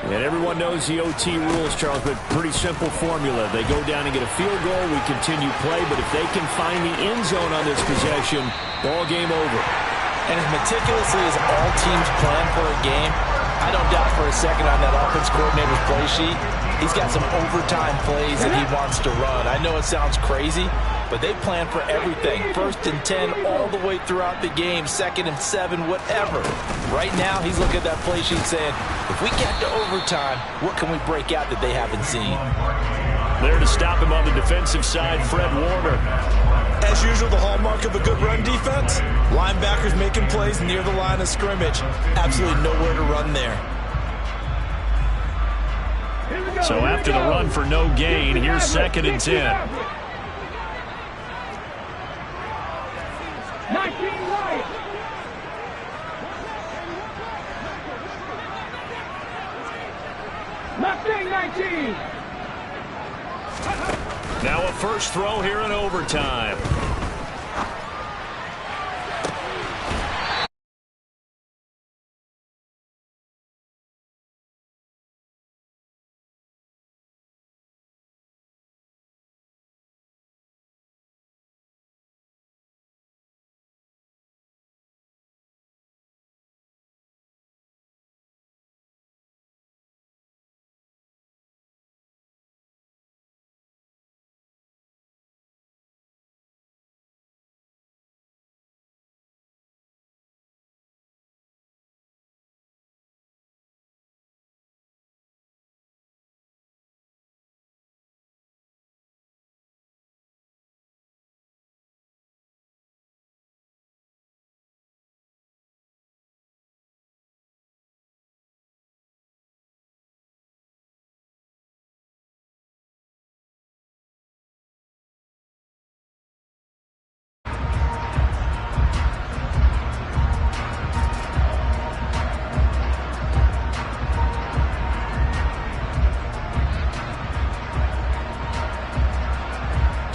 [SPEAKER 1] And everyone knows the OT rules, Charles, but pretty simple formula. They go down and get a field goal, we continue play, but if they can find the end zone on this possession, ball game over.
[SPEAKER 4] And as meticulously as all teams plan for a game, I don't doubt for a second on that offense coordinator's play sheet, he's got some overtime plays that he wants to run. I know it sounds crazy, but they plan for everything. 1st and 10 all the way throughout the game. 2nd and 7, whatever. Right now, he's looking at that play sheet saying, if we get to overtime, what can we break out that they haven't seen?
[SPEAKER 1] There to stop him on the defensive side, Fred Warner.
[SPEAKER 4] As usual, the hallmark of a good run defense, linebackers making plays near the line of scrimmage. Absolutely nowhere to run there.
[SPEAKER 1] So after the run for no gain, here's 2nd and 10.
[SPEAKER 6] 19 right. Left wing 19.
[SPEAKER 1] Now a first throw here in overtime.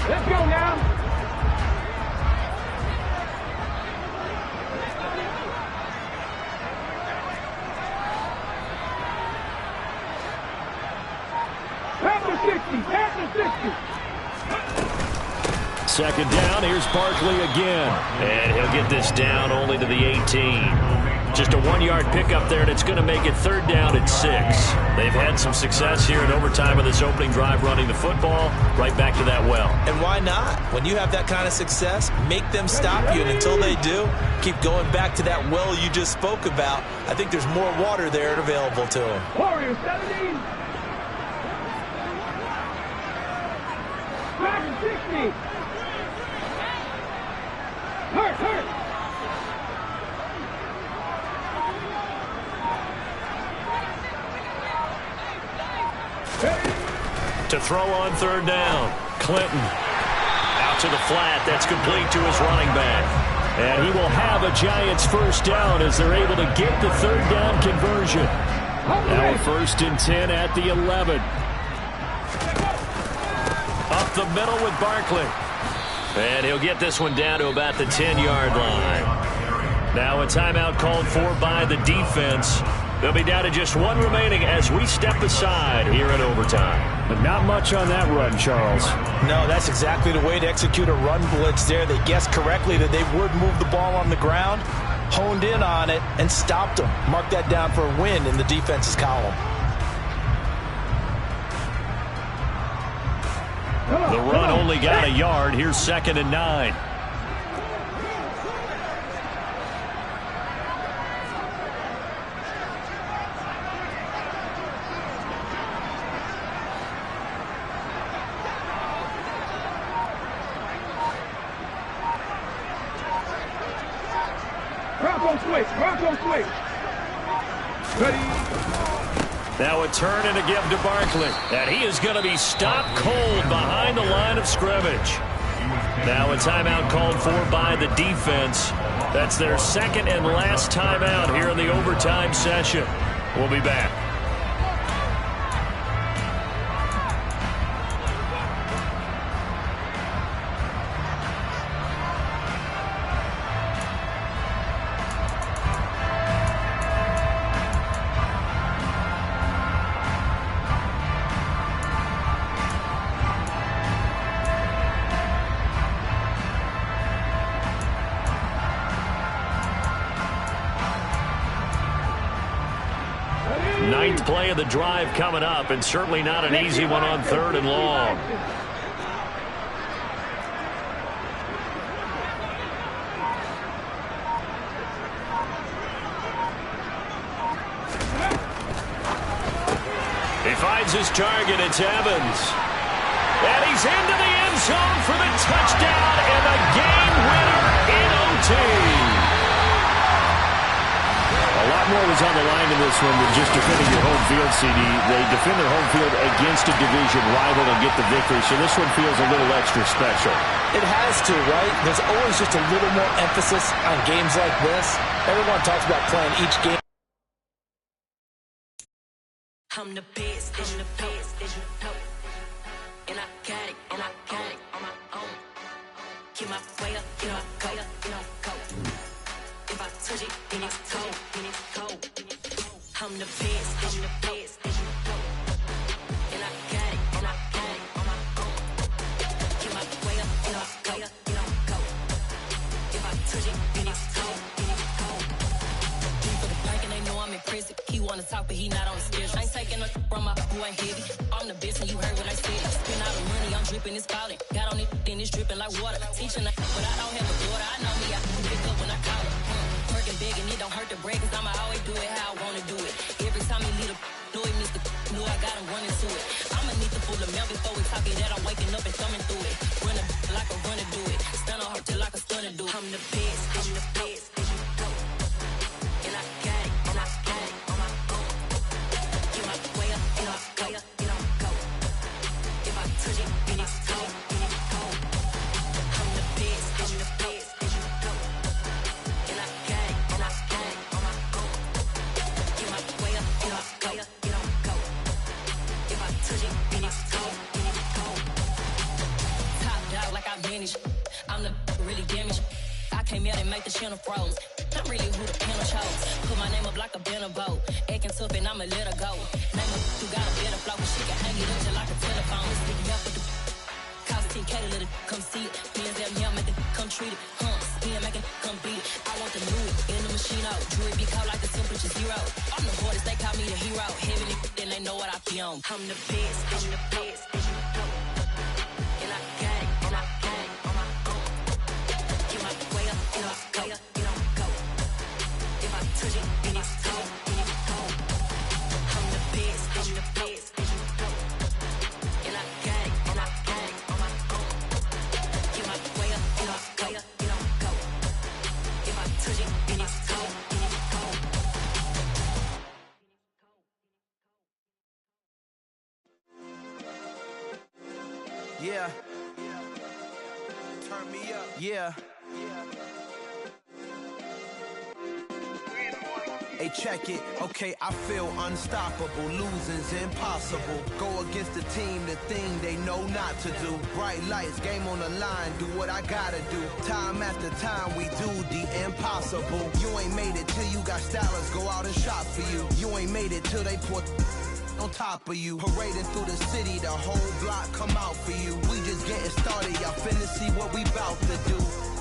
[SPEAKER 6] Let's go now. Panther 60, Panther 60.
[SPEAKER 1] 2nd down, here's Barkley again. And he'll get this down only to the 18. Just a 1-yard pickup there, and it's going to make it 3rd down and 6. They've had some success here in overtime of this opening drive running the football. Right back to that well.
[SPEAKER 4] And why not? When you have that kind of success, make them stop you. And until they do, keep going back to that well you just spoke about. I think there's more water there available to them.
[SPEAKER 6] Warriors 70. Dragon 60. Hurt.
[SPEAKER 1] To throw on 3rd down. Clinton out to the flat. That's complete to his running back. And he will have a Giants 1st down as they're able to get the 3rd down conversion. Now 1st and 10 at the 11. Up the middle with Barkley. And he'll get this one down to about the 10-yard line. Now a timeout called for by the defense. They'll be down to just 1 remaining as we step aside here in overtime.
[SPEAKER 8] But not much on that run, Charles.
[SPEAKER 7] No, that's exactly the way to execute a run blitz there. They guessed correctly that they would move the ball on the ground, honed in on it, and stopped them. Mark that down for a win in the defense's column.
[SPEAKER 1] The run only got a yard. Here's 2nd and 9.
[SPEAKER 6] Bronco switch. Ready.
[SPEAKER 1] Now a turn and a give to Barkley. And he is going to be stopped cold behind the line of scrimmage. Now a timeout called for by the defense. That's their 2nd and last timeout here in the overtime session. We'll be back. Ninth play of the drive coming up, and certainly not an easy one on 3rd and long. He finds his target. It's Evans. And he's into the end zone for the touchdown and the game winner in OT.
[SPEAKER 8] A lot more was on the line in this one than just defending your home field, CD. They defend their home field against a division rival and get the victory, so this one feels a little extra special.
[SPEAKER 7] It has to, right? There's always just a little more emphasis on games like this. Everyone talks about playing each game.
[SPEAKER 9] I'm the best, and I got it, on my own. Get my way up, go. If I touch it, then it's cold. I'm the best, and I got it, on my own. Get my way up, go. If I touch it, then it's cold. For the bank and they know I'm impressive. He wanna talk, but he not on the schedule. I ain't taking no from my boy heavy. I'm the best, and you heard what I said. Spend all the money, I'm dripping, it's falling. Got on it, then it's dripping like water. Teaching, but I don't have a daughter. I know me, I can pick up when I call her. Working big, and it don't hurt to break, cause I'ma always do it how I wanna do it. Every time he lead a know it, Mr. Know I got him running to it. I'ma need to pull the mail before we talk it that I'm waking up and thumbing through it. Run a like a runner do it. Stun on her till like a stunner do it. I'm the best, and I got it, on my own. Get my way up, go. If I touch it, then it's cold. I'm the best, and I got it, on my own. Get my way up, go. If I touch it, then it's cold. Top dog like I vanished. I'm the really damaged. I came out and make the channel froze. I'm really who the panel chose. Put my name up like a banner boat. Acting tough and I'ma let her go. Name her who got a better flow. She can hang it up just like a telephone. Stick up with the cost 10K to let it come see it. Hands down here, make it come treat it. Spin, make it come beat it. I want the new it in the machine out. Jewelry be called like he on. I'm the best, I'm the best. And I gang, and I gang on my own. Get my way up, and I go, and I go. If I touch it, then it's gone, then it's gone. I'm the best, I'm the best. And I gang, and I gang on my own. Get my way up, and I go, and I go. If I touch it, then it's gone, then it's gone.
[SPEAKER 10] Yeah. Turn me up. Yeah. Hey, check it. Okay, I feel unstoppable. Losing's impossible. Go against the team, the thing they know not to do. Bright lights, game on the line. Do what I gotta do. Time after time, we do the impossible. You ain't made it till you got stylers go out and shop for you. You ain't made it till they put on top of you. Parading through the city, the whole block come out for you. We just getting started, y'all finna see what we bout to do.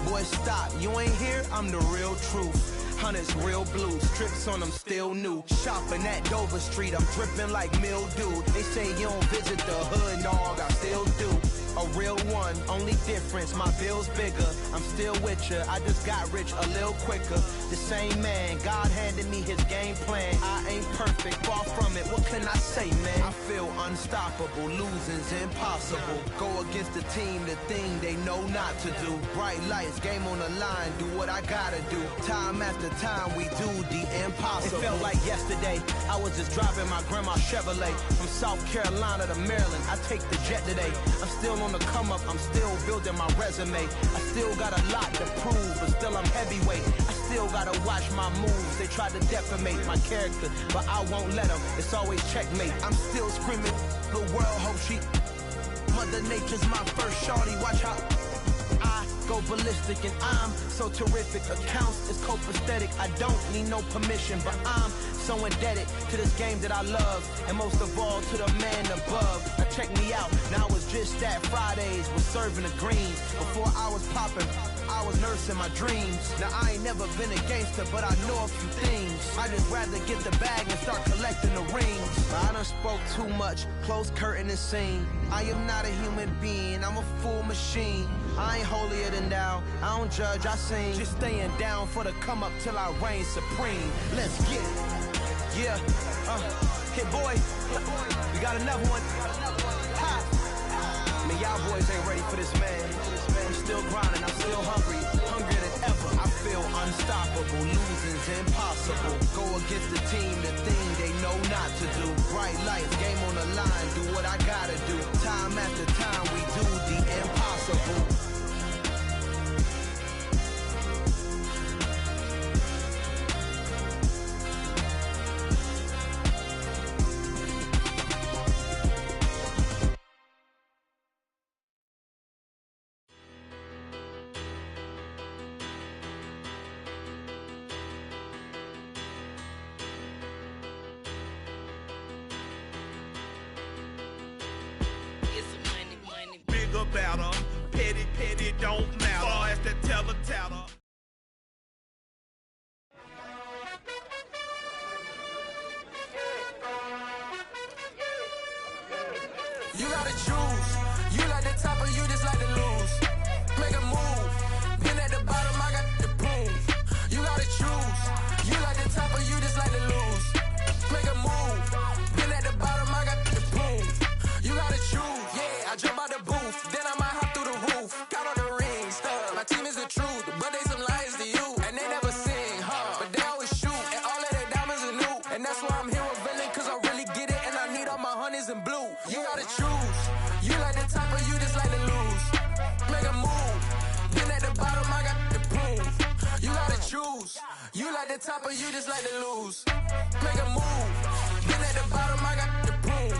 [SPEAKER 10] Boy, stop, you ain't here, I'm the real truth. Hunters, real blue, strips on them still new. Shopping at Dover Street, I'm dripping like mildew. They say you don't visit the hood, dog, I still do. A real one, only difference, my bill's bigger. I'm still with ya, I just got rich a little quicker. The same man, God handed me his game plan. I ain't perfect, far from it, what can I say, man? I feel unstoppable, losing's impossible. Go against the team, the thing they know not to do. Bright lights, game on the line, do what I gotta do. Time after time, we do the impossible. It felt like yesterday, I was just driving my grandma's Chevrolet. From South Carolina to Maryland, I take the jet today. I'm still on the come up, I'm still building my resume. I still got a lot to prove, but still I'm heavyweight. I still gotta watch my moves. They try to defamate my character, but I won't let them. It's always checkmate. I'm still screaming, the world hope she. Mother Nature's my first shorty, watch how I go ballistic, and I'm so terrific. Accounts is copacetic, I don't need no permission, but I'm so indebted to this game that I love, and most of all to the man above. Now check me out, now it's just that Fridays was serving the greens. Before I was popping, I was nursing my dreams. Now I ain't never been a gangster, but I know a few things. I just rather get the bag and start collecting the rings. But I done spoke too much, close curtain and scene. I am not a human being, I'm a full machine. I ain't holier than thou, I don't judge, I sing. Just staying down for the come up till I reign supreme. Let's get it. Yeah, hit boy, we got another one. Ha. Man, y'all boys ain't ready for this, man. I'm still grinding, I'm still hungry, hungrier than ever. I feel unstoppable, losing's impossible. Go against the team, the thing they know not to do. Bright lights, game on the line, do what I gotta do. Time after time, we do the impossible.
[SPEAKER 11] About her, petty, don't matter. Far as the teller.
[SPEAKER 2] You gotta choose. You like the top or you just like to lose. Make a move. Been at the bottom, I got the prove. You gotta choose. You like the top or you just like to lose. Make a move. Been at the bottom, I got the prove. You gotta choose. Yeah, I jump out the booth, then I might hop through the roof. Count on the rings, my team is the truth, but they some liars to you, and they never sing, but they always shoot, and all of their diamonds are new, and that's why I'm here revealing, cause I really get it, and I need all my honeys in blue. You gotta choose, you like the top or you just like to lose. Make a move, been at the bottom, I got the proof. You gotta choose, you like the top or you just like to lose. Make a move, been at the bottom, I got the proof.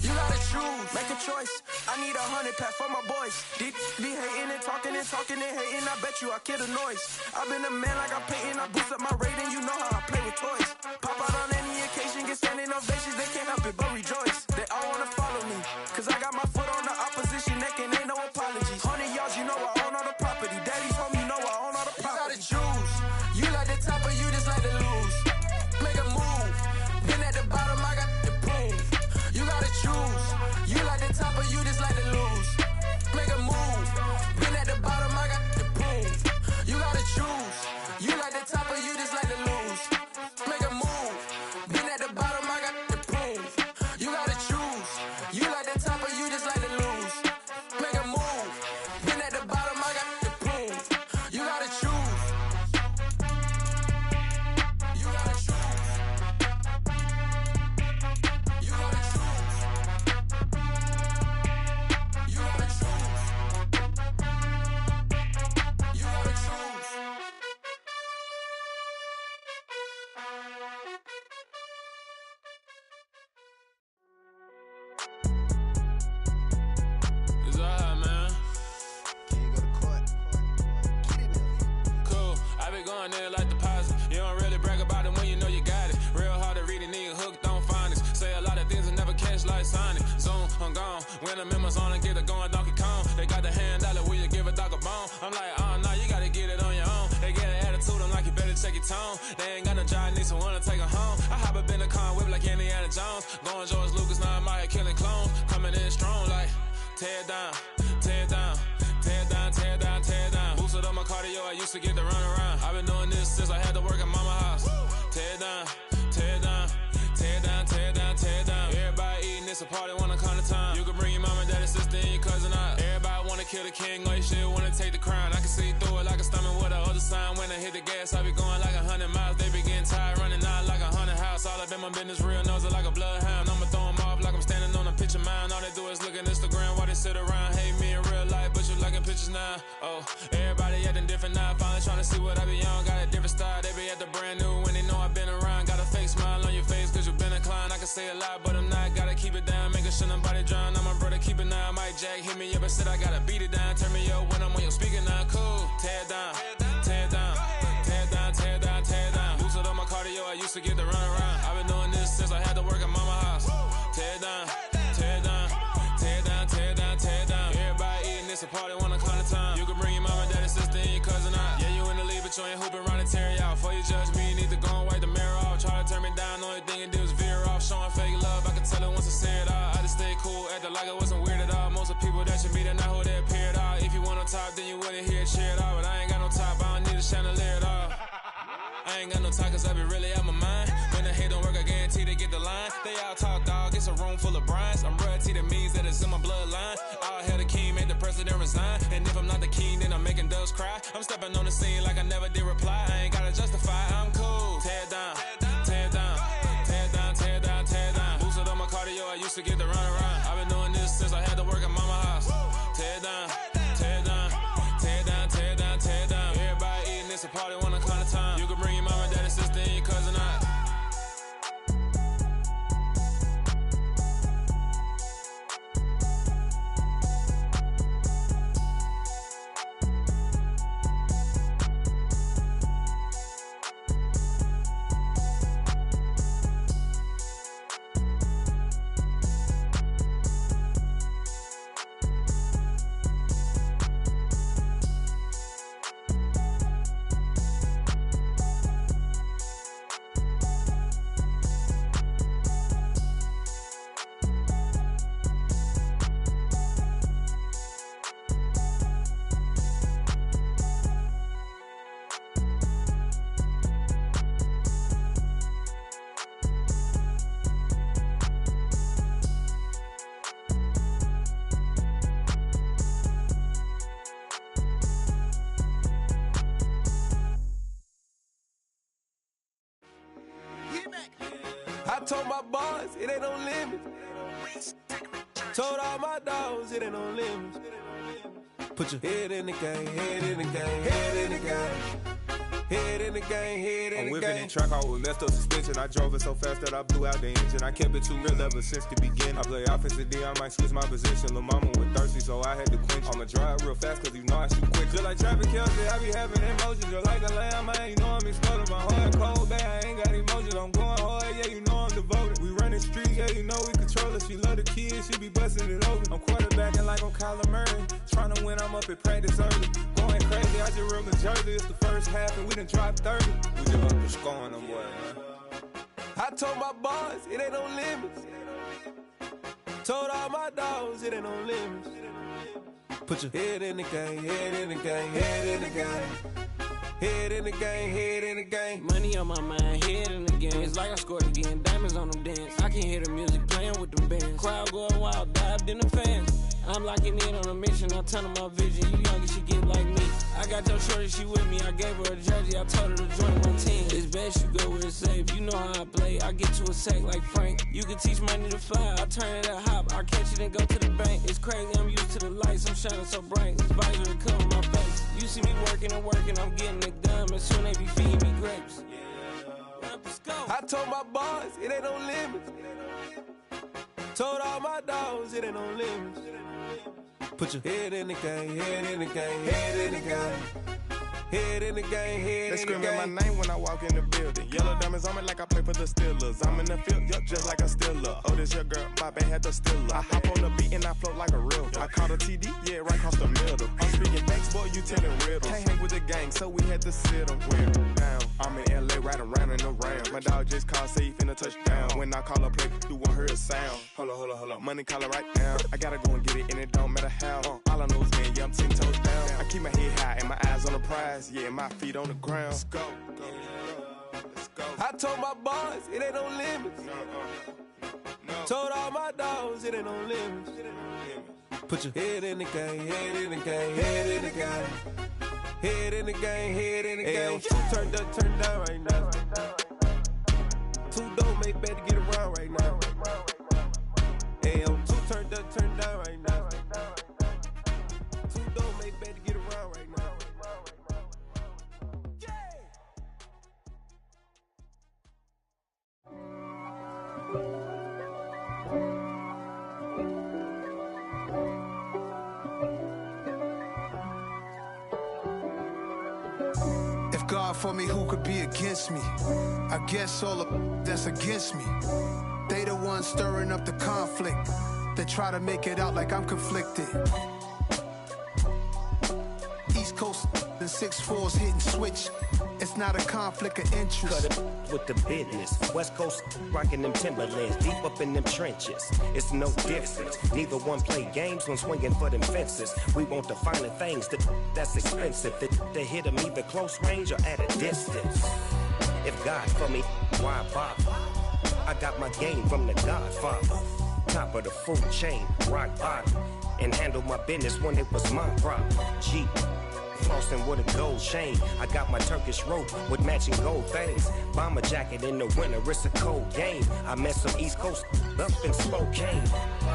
[SPEAKER 2] You gotta choose, make a choice. I need 100 pack for my boys. Deep be hating and talking and hating. I bet you I kill the noise. I've been a man like I'm painting. I boost up my rating. You know how I play with toys. Pop out on any occasion, get standing ovations. They can't help it but rejoice. They all wanna follow me, cause I got my foot on the opposition neck and ain't no apologies. 100 yards, you know I own all the property. Daddy's home, you know I own all the property. You gotta choose. You like the top or you just like to lose. Make a move. Been at the bottom, I got the proof. You gotta
[SPEAKER 12] 100 members on and get it going Donkey Kong. They got the hand dollar, will you give a dog a bone? I'm like, oh, no, you gotta get it on your own. They get an attitude, I'm like, you better check your tone. They ain't got no job, need someone to take her home. I hop up in the car, whip like Indiana Jones. Going George Lucas, now I'm out here killing clones. Coming in strong like, tear it down, tear it down. Tear it down, tear it down, tear it down. Boosted up my cardio, I used to get to run around. I've been doing this since I had to work at mama house. Tear it down, tear it down, tear it down, tear it down, tear it down. Everybody eating, it's a party, wanna come to time. You can bring your mama, daddy, sister, and your cousin out. Everybody wanna kill the king, or you shit wanna take the crown. I can see through it like a stomach with a other sign. When I hit the gas, I be going like 100 miles. They be getting tired, running out like 100 house. All up in my business, real nose it like a bloodhound. I'ma throw them off like I'm standing on a picture mound. All they do is look at Instagram while they sit around. Hate me in real life, but you liking pictures now. Oh, everybody acting different now. Finally trying to see what I be on. Got a different style, they be at the brand new when they know I've been around. Got a fake smile on your face cause you been inclined. I can say a lot, but I'm not. Gotta keep it down, making sure nobody drown. I'm my brother, keep it now. Mike Jack hit me up and said I gotta beat it down. Turn me up when I'm on your speaker now. Cool, tear it down, tear it down, tear it down, tear it down, tear it down. Boosted up my cardio, I used to get to run around. I've been doing this since I had to work at mama house. Tear it down, tear it down, tear it down, tear it down, tear it down. Everybody eating, it's a party, wanna come to time. You can bring your mama, daddy, sister, and your cousin out. Yeah, you in the lead, but you ain't hooping around and tear you out. Before you judge me, you need to go and wipe the mirror off. Try to turn me down, only thing it did was veer off. Showing fake love, I can tell it once I say it all. I just stay cool, acting like it wasn't weird at all. Most of the people that you meet are not who they appear at all. If you want on top, then you wouldn't hear it cheer at all. But I ain't got no top, I don't need a chandelier at all. I ain't got no time cause I be really out my mind. When the hate don't work, I guarantee they get the line. They all talk dog, it's a room full of brines. I'm royalty, that means that it's in my bloodline. All hell the king, made the president resign. And if I'm not the king, then I'm making doves cry. I'm stepping on the scene like I never did reply. I ain't gotta justify, I'm cool. Tear it down, tear it down, tear it down, tear it down, tear it down. Boosted up my cardio, I used to get to run around. I've been doing this since I had to work at mama house. Tear it down, tear it down, tear it down, tear it down, tear it down. Everybody eating, it's a party, wanna come to time. You can bring your mama, daddy, sister, and your cousin out.
[SPEAKER 13] I told my boys it ain't no limits. Told all my dogs it ain't no limits. Put your head in the game, head in the game, head in the game. Head in the game, head in the game.
[SPEAKER 14] I'm whipping in track out with messed up suspension. I drove it so fast that I blew out the engine. I kept it too real ever since the beginning. I play offensive D, I might switch my position. Lil' mama was thirsty, so I had to quench. I'ma drive real fast, cause you know I shoot quick. Just like Travis Kelce, I be having emotions. Just like the lamb, I ain't know I'm exploding. My heart cold, bad, I ain't got emotions. I'm going hard, yeah, you know I'm devoted. We run the streets, yeah, you know we control it. She love the kids, she be busting it over. I'm quarterbacking like I'm Kyler Murray. Trying to win, I'm up at practice early. Going crazy, I just real the jersey. It's the first half and we done dropped 30. We just up to scoring them, boy, man.
[SPEAKER 13] I told my boys it ain't no limits. Told all my dogs it ain't no limits. Put your head in the game, head in the game, head in the game. Head in the game, head in the game.
[SPEAKER 15] Money on my mind, head in the game. It's like I scored again, diamonds on them dance. I can hear the music playing with them bands. Crowd going wild, dived in the fans. I'm locking in on a mission, I turn on my vision. You young, you should get like me. I got your shorty, she with me. I gave her a jersey, I told her to join my team. It's best you go where it's safe. You know how I play. I get to a sack like Frank. You can teach money to fly. I turn it at hop. I catch it and go to the bank. It's crazy, I'm used to the lights. I'm shining so bright. This visor cover my face. You see me working and working, I'm getting it done. And soon they be feeding me grapes.
[SPEAKER 13] I told my boys it ain't no limits. Told all my dogs it ain't no limits. Put your head in the game, head in the game, head in the game. Head in the game, head in the game. They screaming my name when I walk in the building. Yellow diamonds on me like I play for the Steelers. I'm in the field, yup, just like a Steeler. Oh, this your girl, my bad had the Steeler. I hop on the beat and I float like a real. I caught a TD, yeah, right across the middle. I'm speaking thanks, boy, you telling riddles. Can't hang with the gang, so we had to sit them down. I'm in LA, riding around in the Ram. My dog just called, say he finna touch down. When I call a play, you won't hear a sound. Hold up, money call it right now. I gotta go and get it, and it don't matter how. All I know is getting, yeah, I'm 10 toes down. I keep my head high and my eyes on the prize. Yeah, my feet on the ground. Let's go. Let's go. I told my boys, it ain't no limits. No. Told all my dogs, it ain't no limits. Put your head in the game, head in the game, head in the game. Head in the game, head in the game. Turned up, turned down right now. Two dope make better get around right now. Two turned up, turned down right now. Two dope make better get around right now.
[SPEAKER 10] If God for me, who could be against me? I guess all of that's against me. They the ones stirring up the conflict. They try to make it out like I'm conflicted. East Coast and 6'4's hitting switch. It's not a conflict of interest.
[SPEAKER 16] Cut it with the business. West Coast rocking them Timberlands, deep up in them trenches. It's no difference. Neither one play games when swinging for them fences. We want the finer things that's expensive. They hit them either close range or at a distance. If God for me, why bother? I got my game from the Godfather. Top of the food chain, rock bottom. And handle my business when it was my problem. G. Flossing with a gold chain. I got my Turkish rope with matching gold things. Bomber jacket in the winter, it's a cold game. I met some East Coast up in Spokane.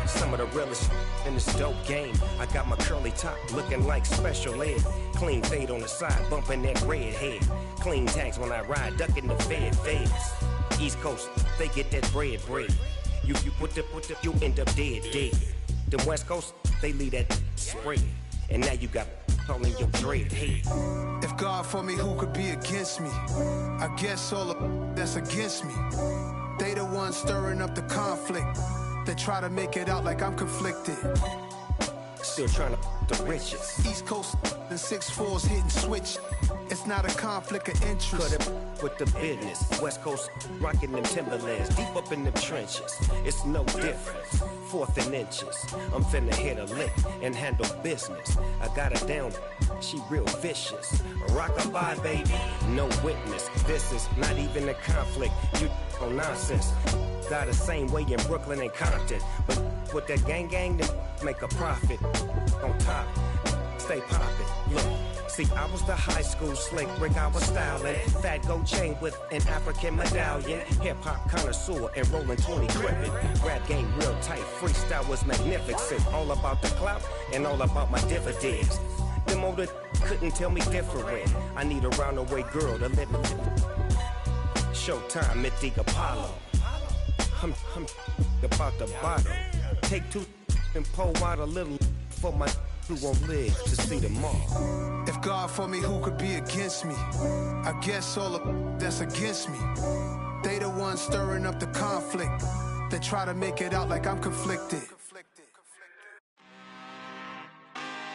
[SPEAKER 16] Some of the realest in this dope game. I got my curly top looking like special ed. Clean fade on the side, bumping that red head. Clean tags when I ride, ducking the feds. East Coast, they get that bread. You you end up dead. The West Coast, they leave that spread. And now you got calling your dread head.
[SPEAKER 10] If God for me, who could be against me? I guess all of that's against me. They the ones stirring up the conflict. They try to make it out like I'm conflicted.
[SPEAKER 16] Still trying to the riches.
[SPEAKER 10] East Coast and 6'4's hitting switch. It's not a conflict of interest.
[SPEAKER 16] Cut it with the business. West Coast rocking them Timberlands, deep up in them trenches. It's no difference. 4th and inches. I'm finna hit a lick and handle business. I got her down, she real vicious. Rock-a-bye, baby, no witness. This is not even a conflict. You on nonsense. Got the same way in Brooklyn and Compton. But with that gang, then make a profit. On top, stay poppin'. Look. See, I was the high school slick Rick, I was styling. Fat gold chain with an African medallion. Hip-hop connoisseur and rolling 20 cribbin'. Rap game real tight, freestyle was magnificent. All about the clout and all about my dividends. Them older couldn't tell me different. I need a roundaway girl to live with. Showtime, Mythic Apollo. I'm about the bottom. Take 2 and pull out a little for my who won't live to see tomorrow.
[SPEAKER 10] If God for me, who could be against me? I guess all of that's against me. They the ones stirring up the conflict. They try to make it out like I'm conflicted.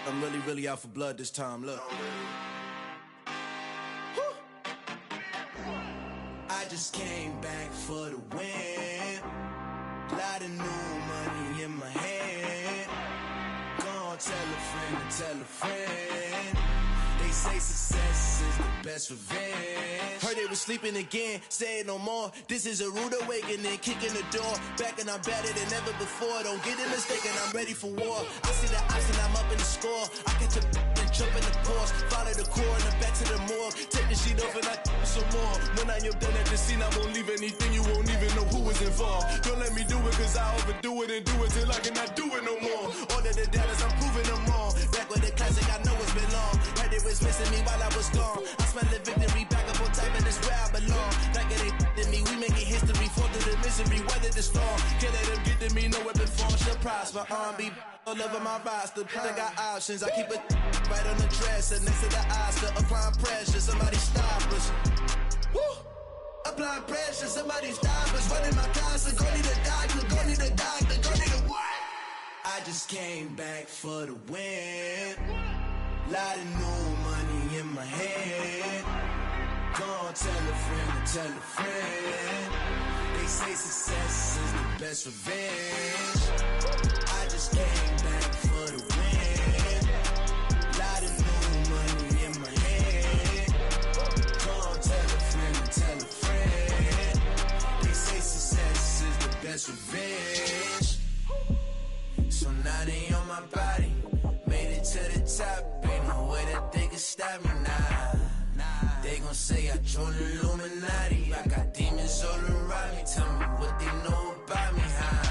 [SPEAKER 17] I'm really out for blood this time, look. I just came back for the win. Lot of new money in my hand. Tell a friend. They say success is the best revenge. Heard they was sleeping again, say it no more. This is a rude awakening, kicking the door. Back and I'm better than ever before. Don't get it mistaken, I'm ready for war. I see the option, I'm up in the score. I catch a and jump in the course. Follow the core and then back to the morgue. Take the sheet off and I some more. When I am done at the scene, I won't leave anything. You won't even know who was involved. Don't let me do it, cause I overdo it and do it till I cannot do it no more. All of the doubters, I'm proving them wrong. Back with the classic, I know it's been long. Heard it was missing me while I was gone. I smell the victory back up on time, and it's where I belong. Like it ain't to me, we making history. Fall through the misery, weather the storm. Can't let them get to me, no weapon form. Shall prosper. R&B all over my roster. I got options. I keep it right on the dresser next to the Oscar. Applying pressure, somebody stop us. Woo! Applying pressure, somebody stop us. Running my closet, go need a doctor, go need a doctor, go need a what? I just came back for the win. Lot of new money in my head. Gonna tell a friend to tell a friend. They say success is the best revenge. I just came back for the win. Lot of new money in my head. Gonna tell a friend to tell a friend. They say success is the best revenge. So now they on my body. Made it to the top. Ain't no way that they can stop me now. They gon' say I joined the Illuminati. I got demons all around me. Tell me what they know about me, huh?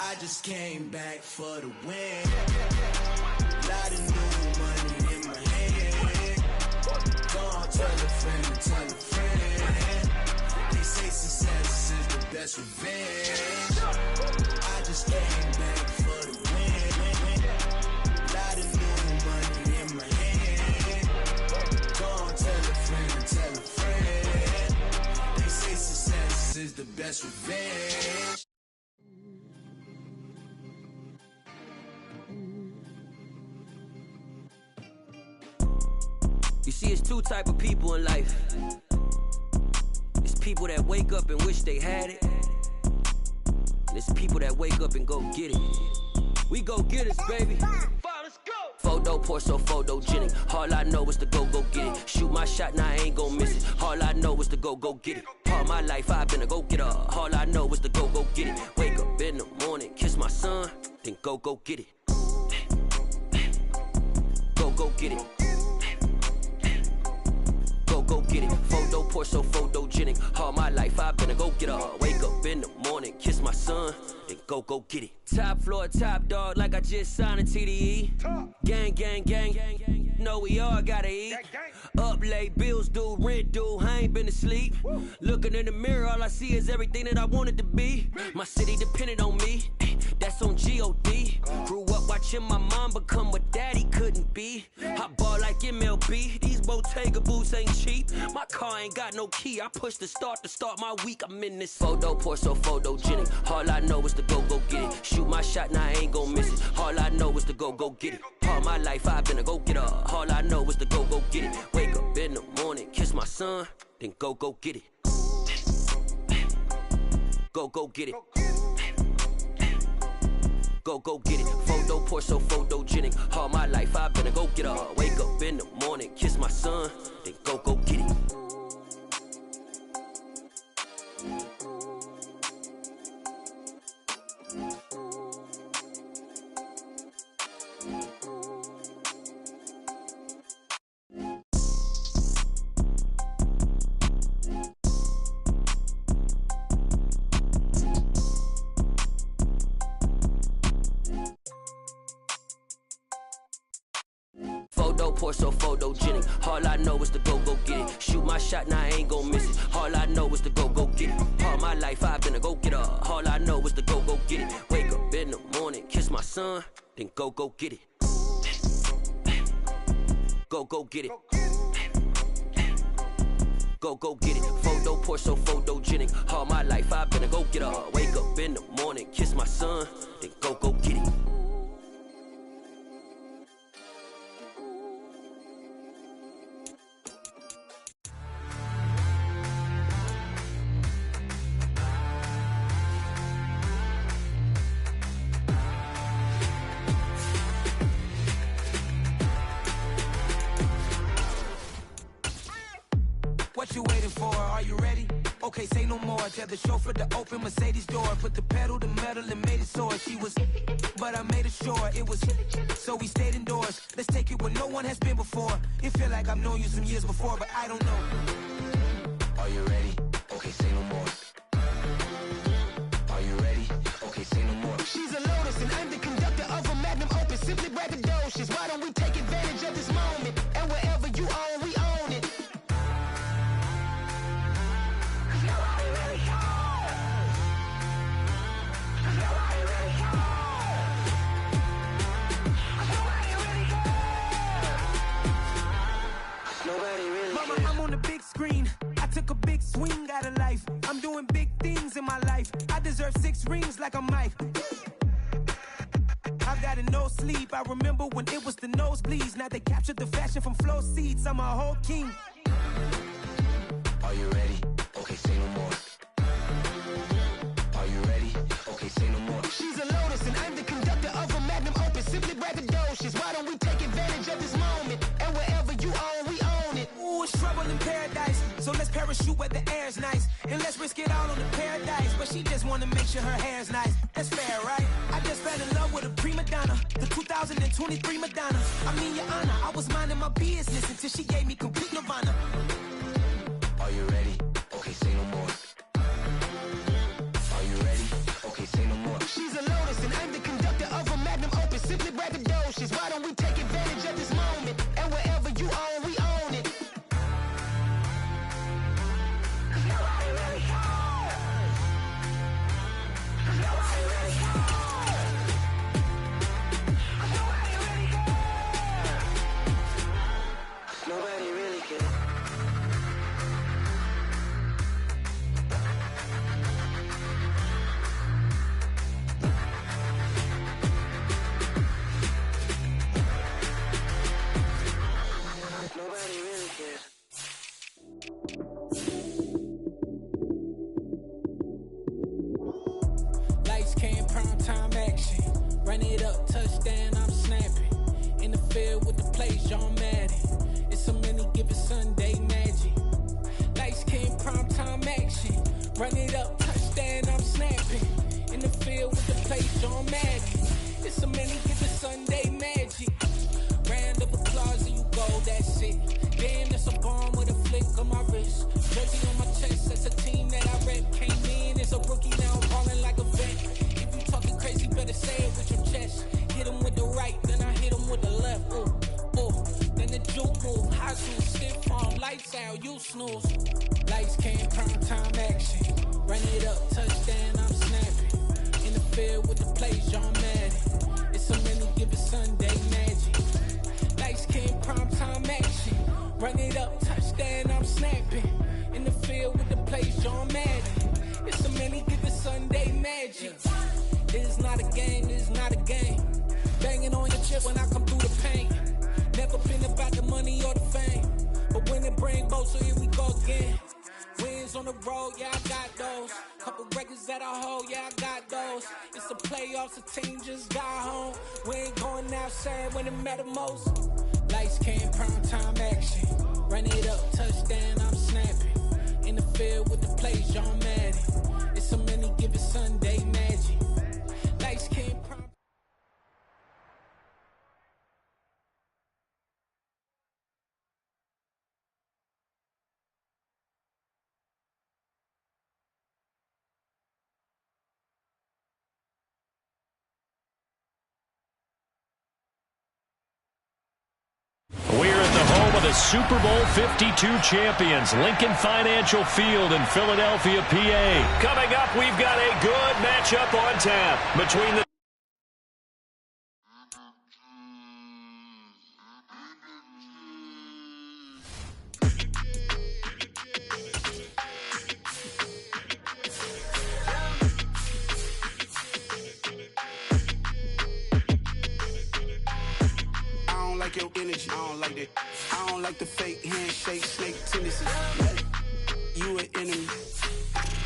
[SPEAKER 17] I just came back for the win. Lot of new money in my head. Gonna tell a friend to tell a friend. They say success is the best revenge. I just came back for the win. Lot of new money in my head. Gonna tell a friend to tell a friend. They say success is the best revenge.
[SPEAKER 18] You see, it's two type of people in life. It's people that wake up and wish they had it. And it's people that wake up and go get it. We go get it, baby. Photo pour so photogenic. All I know is to go get it. Shoot my shot, now I ain't gon' miss it. All I know is to go get it. All my life I've been a go-getter. All I know is to go get it. Wake up in the morning, kiss my son, then go get it. Go get it. Go get it. Photo pour so photogenic. All my life I've been a go-getter. Wake up in the morning, kiss my son, then go get it. Top floor, top dog, like I just signed a TDE. Gang, gang, gang. Know we all gotta eat. Up late, bills due, rent due, I ain't been asleep. Looking in the mirror, all I see is everything that I wanted to be. My city depended on me, that's on G.O.D. Grew up watching my mom become what daddy couldn't be. I ball like MLB, these Bottega boots ain't cheap. My car ain't got no key, I push the start to start my week. I'm in this photo pour so photogenic. All I know is to go get it. Shoot my shot, now I ain't gon' miss it. All I know is to go get it. All my life I've been a go-getter. All I know is to go get it. Wake up in the morning, kiss my son, then go get it. Go get it. Go get it. Photo pour so photogenic. All my life I've been a go-getter. Wake up in the morning, kiss my son, then go get it. Photo pour so photogenic. All I know is to go get it. Shoot my shot, now I ain't gon' miss it. All I know is to go get it. All my life I've been a go-getter. All I know is to go get it. Wake up in the morning, kiss my son, then go get it. Go get it. Go get it. Photo pour so photogenic. All my life I've been a go-getter. Wake up in the morning, kiss my son, then go get it.
[SPEAKER 10] What you waiting for? Are you ready? Okay, say no more. Tell the chauffeur to open Mercedes door. Put the pedal to metal and made it soar. She was, but I made it sure it was. So we stayed indoors. Let's take it where no one has been before. It feel like I've known you some years before, but I don't know. Are you ready? Okay, say no more. Are you ready? Okay, say no more. She's a Lotus and I'm the conductor of a Magnum Opus. Simply braggadocious. Why don't we take advantage of this moment? And wherever you own, we own it. Nobody really cares.
[SPEAKER 19] queen got a life. I'm doing big things in my life. I deserve 6 rings like I'm Mike. I got a no sleep. I remember when it was the nosebleeds. Now they captured the fashion from flow seats. I'm a whole king.
[SPEAKER 17] Are you ready? Okay, say no more. Are you ready? Okay, say no more.
[SPEAKER 19] She's a lotus and I'm the conductor of a magnum opus. Simply braggadocious. Why don't we take advantage of this moment? And wherever you own, we own it. Ooh, it's trouble in paradise. So let's parachute where the air's nice. And let's risk it all on the paradise. But she just wanna make sure her hair's nice. That's fair, right? I just fell in love with a prima donna. The 2023 Madonna. I mean, your honor, I was minding my business until she gave me complete nirvana.
[SPEAKER 17] Are you ready? Okay, say no more. Are you ready? Okay, say no more.
[SPEAKER 19] She's a lotus and I'm the conductor of a magnum opus. Simply braggadocious. Why don't we take advantage of this moment? And wherever you own, we own it. Nobody really cares. Nobody really cares. Nobody really cares.
[SPEAKER 17] Nobody really cares. Nobody really cares.
[SPEAKER 15] Lights came, prime time action. Run it up, touchdown, I'm snapping. In the field with the plays, John Madden. It's so many given Sunday magic. Lights came, prime time action. Run it up, touchdown, I'm snapping. In the field with the plays, John Madden. It's so many given Sunday magic. Round of applause and you go, that's it. Damn, it's a bomb with a flick on my wrist. Jersey on my chest, that's a team that I rep. Came in as a rookie, now I'm balling like a vet. If you talking crazy, better say it with your chest. Hit him with the right, then I hit him with the left. Ooh, ooh, then the juke move. High school, stiff arm, lights out, you snooze. Lights came, prime time action. Run it up, touchdown, I'm snapping. In the field with the plays, John Madden. It's so many given Sunday magic. Lights came, prime time action. Run it up, touchdown, I'm snapping. In the field with the plays, John Madden. It's so many given Sunday magic. This is not a game, this is not a game. Banging on your chip when I come through the paint. Never been about the money or the fame. But when it bring both, so here we go again. Wins on the road, yeah, I got those. Couple records that I hold, yeah, I got those. It's the playoffs, the team just got home. We ain't going outside when it matter most. Lights came, prime time action. Run it up, touchdown, I'm snapping. In the field with the plays, John Madden. It's so many given Sunday magic. Lights came, prime.
[SPEAKER 1] We're at the home of the Super Bowl 52 champions, Lincoln Financial Field in Philadelphia, PA. Coming up, we've got a good matchup on tap between the
[SPEAKER 20] Your energy, I don't like that. I don't like the fake handshake, snake tendency. You an enemy.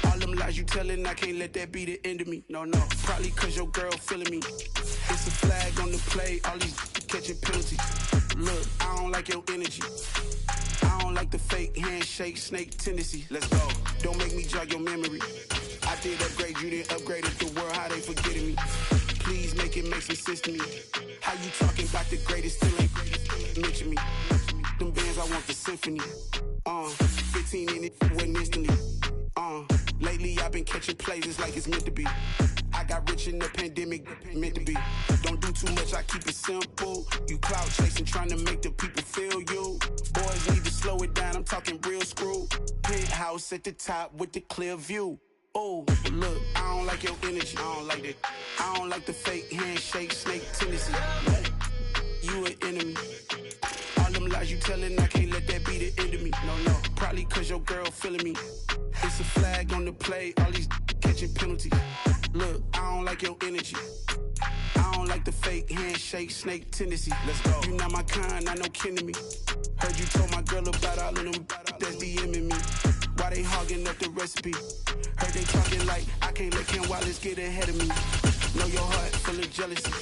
[SPEAKER 20] All them lies you telling, I can't let that be the end of me. No, probably cause your girl feeling me. It's a flag on the play, all these catching penalties. Look, I don't like your energy. I don't like the fake handshake, snake tendency. Let's go. Don't make me jog your memory. I did upgrade, you didn't upgrade it. The world, how they forgetting me. Please make it make some sense to me. How you talking about the greatest, still ain't mention me. Them bands, I want the symphony. 15 in it, wasn't instantly. Lately I've been catching plays, it's like it's meant to be. I got rich in the pandemic, meant to be. Don't do too much, I keep it simple. You clout chasing, trying to make the people feel you. Boys need to slow it down, I'm talking real screw. Penthouse at the top with the clear view. Oh, look, I don't like your energy, I don't like that. I don't like the fake handshake, snake tendency. You an enemy. All them lies you telling, I can't let that be the end of me. No, probably cause your girl feeling me.
[SPEAKER 2] it's a flag on the play. All these catching penalties. Look, I don't like your energy. I don't like the fake handshake, snake tendency. Let's go. You not my kind, not no kin to me. Heard you told my girl about all of them that's DMing me. Why they hogging up the recipe? Heard they talking like I can't let Ken Wallace get ahead of me. Know your heart full of jealousy.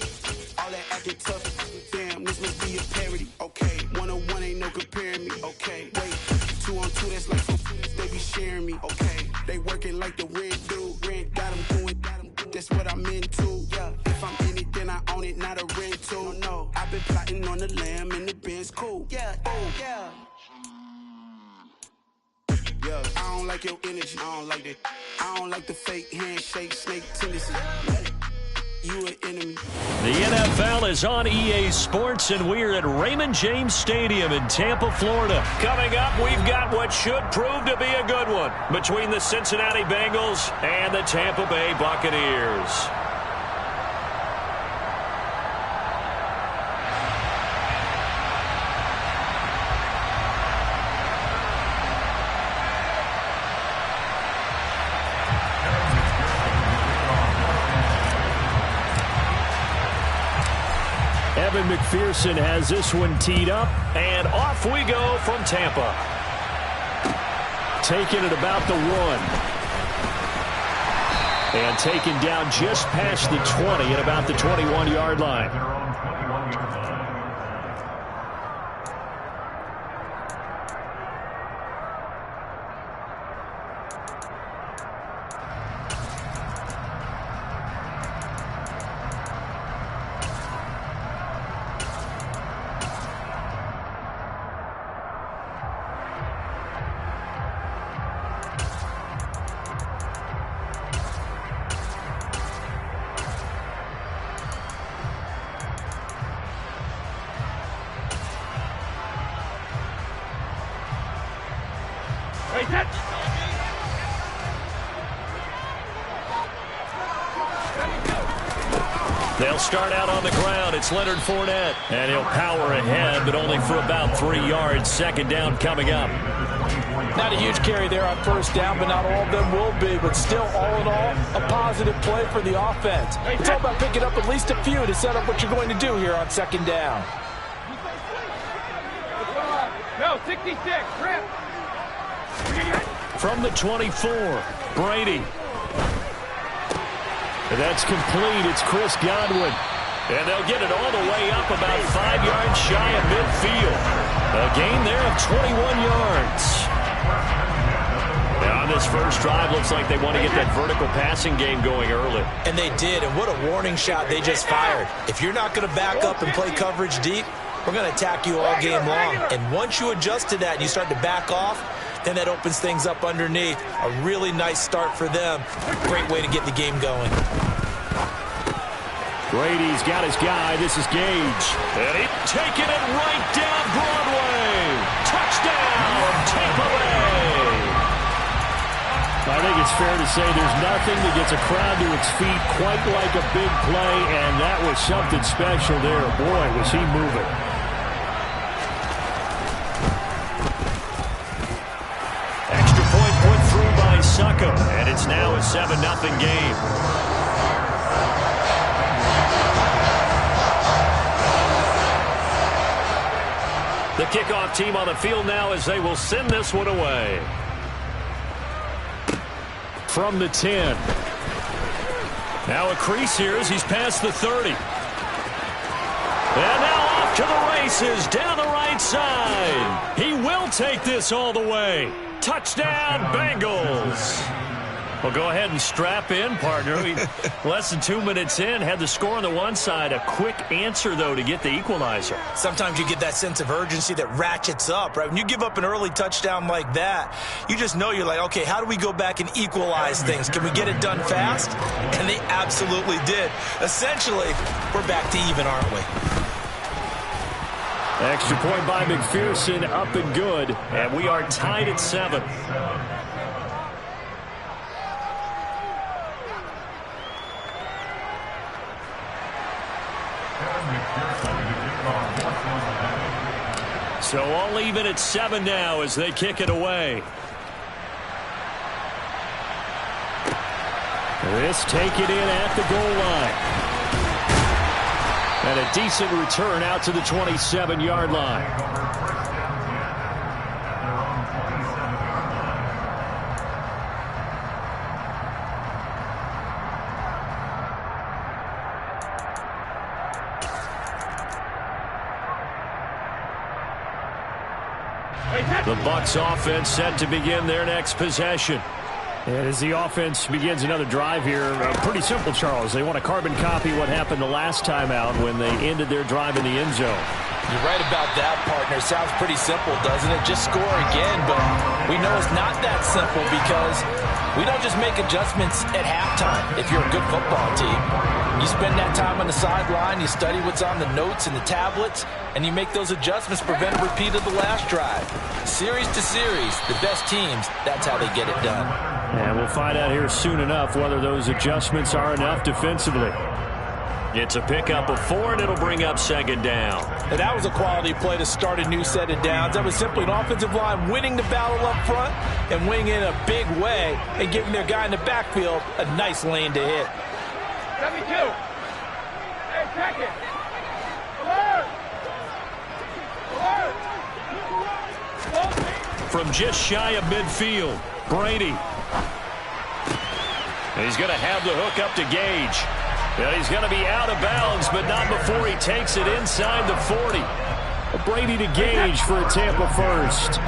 [SPEAKER 2] All that acting tough. Damn, this must be a parody. Okay, 1-on-1 ain't no comparing me. Okay, wait, 2-on-2 that's like they be sharing me. Okay, they working like the red dude. Red got them doing. That's what I'm into. Yeah, if I'm in it, then I own it, not a rental. No, I've been plotting on the lamb and the Benz cool. Yeah, oh yeah. Yeah, I don't like your energy. I don't like that. I don't like the fake handshake, snake tendency. You an enemy.
[SPEAKER 1] The NFL is on EA Sports, and we're at Raymond James Stadium in Tampa, Florida. Coming up, we've got what should prove to be a good one between the Cincinnati Bengals and the Tampa Bay Buccaneers. Evan McPherson has this one teed up, and off we go from Tampa. Taking it about the 1. And taken down just past the 20 at about the 21-yard line. They'll start out on the ground. It's Leonard Fournette. And he'll power ahead, but only for about 3 yards. Second down coming up.
[SPEAKER 7] Not a huge carry there on first down, but not all of them will be. But still, all in all, a positive play for the offense. It's all about picking up at least a few to set up what you're going to do here on second down.
[SPEAKER 6] No, 66, rip.
[SPEAKER 1] From the 24, Brady. That's complete. It's Chris Godwin. And they'll get it all the way up about 5 yards shy of midfield. A gain there of 21 yards. Now on this first drive, looks like they want to get that vertical passing game going early.
[SPEAKER 4] And they did, and what a warning shot they just fired. If you're not going to back up and play coverage deep, we're going to attack you all game long. And once you adjust to that and you start to back off, then that opens things up underneath. A really nice start for them. Great way to get the game going.
[SPEAKER 1] Brady's got his guy. This is Gage. And he's taking it right down Broadway. Touchdown, Tampa Bay. I think it's fair to say there's nothing that gets a crowd to its feet quite like a big play, and that was something special there. Boy, was he moving. Extra point put through by Succop, and it's now a 7-0 game. The kickoff team on the field now as they will send this one away. From the 10. Now a crease here as he's past the 30. And now off to the races down the right side. He will take this all the way. Touchdown, Bengals. Well, go ahead and strap in, partner. Less than 2 minutes in, had the score on the one side. A quick answer, though, to get the equalizer.
[SPEAKER 4] Sometimes you get that sense of urgency that ratchets up, right? When you give up an early touchdown like that, you just know you're like, okay, how do we go back and equalize things? Can we get it done fast? And they absolutely did. Essentially, we're back to even, aren't we?
[SPEAKER 1] Extra point by McPherson, up and good. And we are tied at 7. So all even at 7 now as they kick it away. This taken in at the goal line. And a decent return out to the 27-yard line. The Bucs offense set to begin their next possession.
[SPEAKER 8] And as the offense begins another drive here, pretty simple, Charles. They want to carbon copy what happened the last time out when they ended their drive in the end zone.
[SPEAKER 7] You're right about that, partner. Sounds pretty simple, doesn't it? Just score again, but we know it's not that simple because we don't just make adjustments at halftime if you're a good football team. You spend that time on the sideline, you study what's on the notes and the tablets, and you make those adjustments, prevent a repeat of the last drive. Series to series, the best teams, that's how they get it done.
[SPEAKER 8] And we'll find out here soon enough whether those adjustments are enough defensively.
[SPEAKER 1] It's a pickup of 4, and it'll bring up second down.
[SPEAKER 7] And that was a quality play to start a new set of downs. That was simply an offensive line winning the battle up front and winning in a big way and giving their guy in the backfield a nice lane to hit.
[SPEAKER 6] 72. Hey, check it.
[SPEAKER 1] From just shy of midfield, Brady. And he's going to have the hook up to Gage. And he's going to be out of bounds, but not before he takes it inside the 40.
[SPEAKER 8] Brady to Gage for a Tampa first.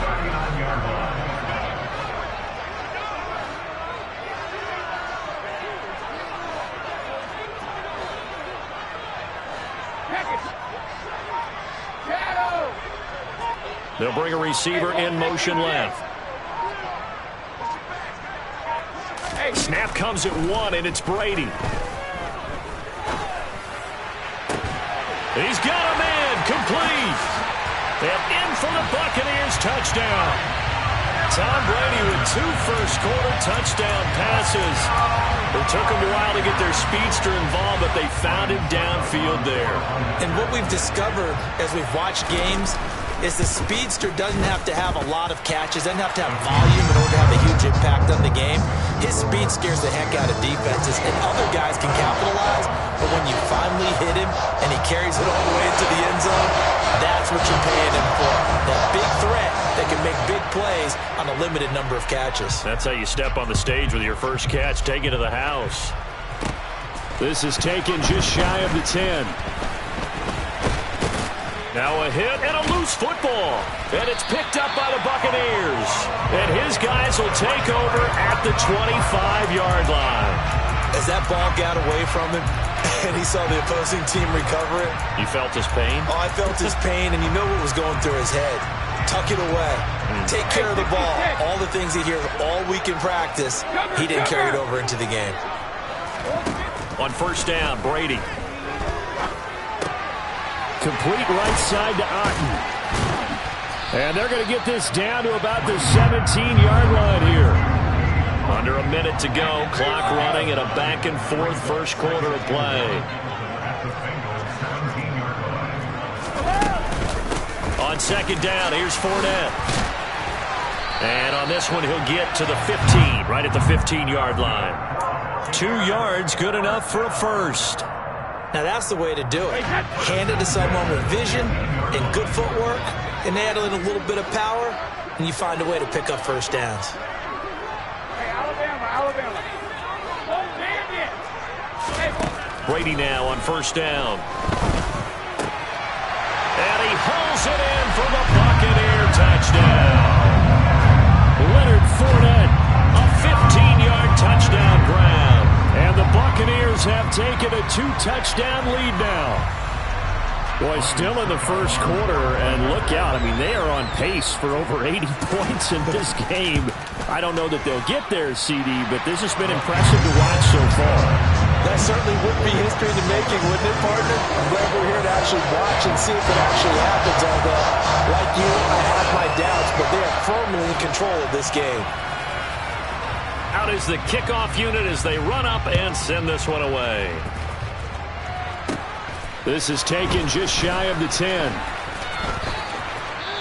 [SPEAKER 1] They'll bring a receiver in motion left. Snap comes at 1, and it's Brady. He's got a man complete. And in for the Buccaneers touchdown. Tom Brady with 2 first-quarter touchdown passes. It took them a while to get their speedster involved, but they found him downfield there.
[SPEAKER 7] And what we've discovered as we've watched games is the speedster doesn't have to have a lot of catches, doesn't have to have volume in order to have a huge impact on the game. His speed scares the heck out of defenses, and other guys can capitalize, but when you finally hit him and he carries it all the way into the end zone, that's what you're paying him for. That big threat that can make big plays on a limited number of catches.
[SPEAKER 1] That's how you step on the stage with your first catch, take it to the house. This is taken just shy of the 10. Now a hit and a loose football. And it's picked up by the Buccaneers. And his guys will take over at the 25-yard line.
[SPEAKER 7] As that ball got away from him and he saw the opposing team recover it.
[SPEAKER 1] You felt his pain?
[SPEAKER 7] Oh, I felt his pain, and you know what was going through his head. Tuck it away. Take care of the ball. All the things he hears all week in practice, he didn't carry it over into the game.
[SPEAKER 1] On first down, Brady.
[SPEAKER 8] Complete right side to Otten. And they're going to get this down to about the 17-yard line here.
[SPEAKER 1] Under a minute to go. Clock running at a back-and-forth first quarter of play. On second down, here's Fournette. And on this one, he'll get to the 15, right at the 15-yard line. 2 yards, good enough for a first.
[SPEAKER 7] Now, that's the way to do it. Hand it to someone with vision and good footwork, and add in a little bit of power, and you find a way to pick up first downs.
[SPEAKER 6] Hey, Alabama.
[SPEAKER 1] Brady now on first down. And he hauls it in for the Buccaneer touchdown. Leonard Fournette, a 15-yard touchdown grab. And the Buccaneers have taken a 2-touchdown lead now.
[SPEAKER 8] Boy, still in the first quarter, and look out. I mean, they are on pace for over 80 points in this game. I don't know that they'll get there, CD, but this has been impressive to watch so far.
[SPEAKER 7] That certainly would be history in the making, wouldn't it, partner? I'm glad we're here to actually watch and see if it actually happens, although, like you, I have my doubts, but they are firmly in control of this game.
[SPEAKER 1] Out is the kickoff unit as they run up and send this one away.
[SPEAKER 8] This is taken just shy of the 10.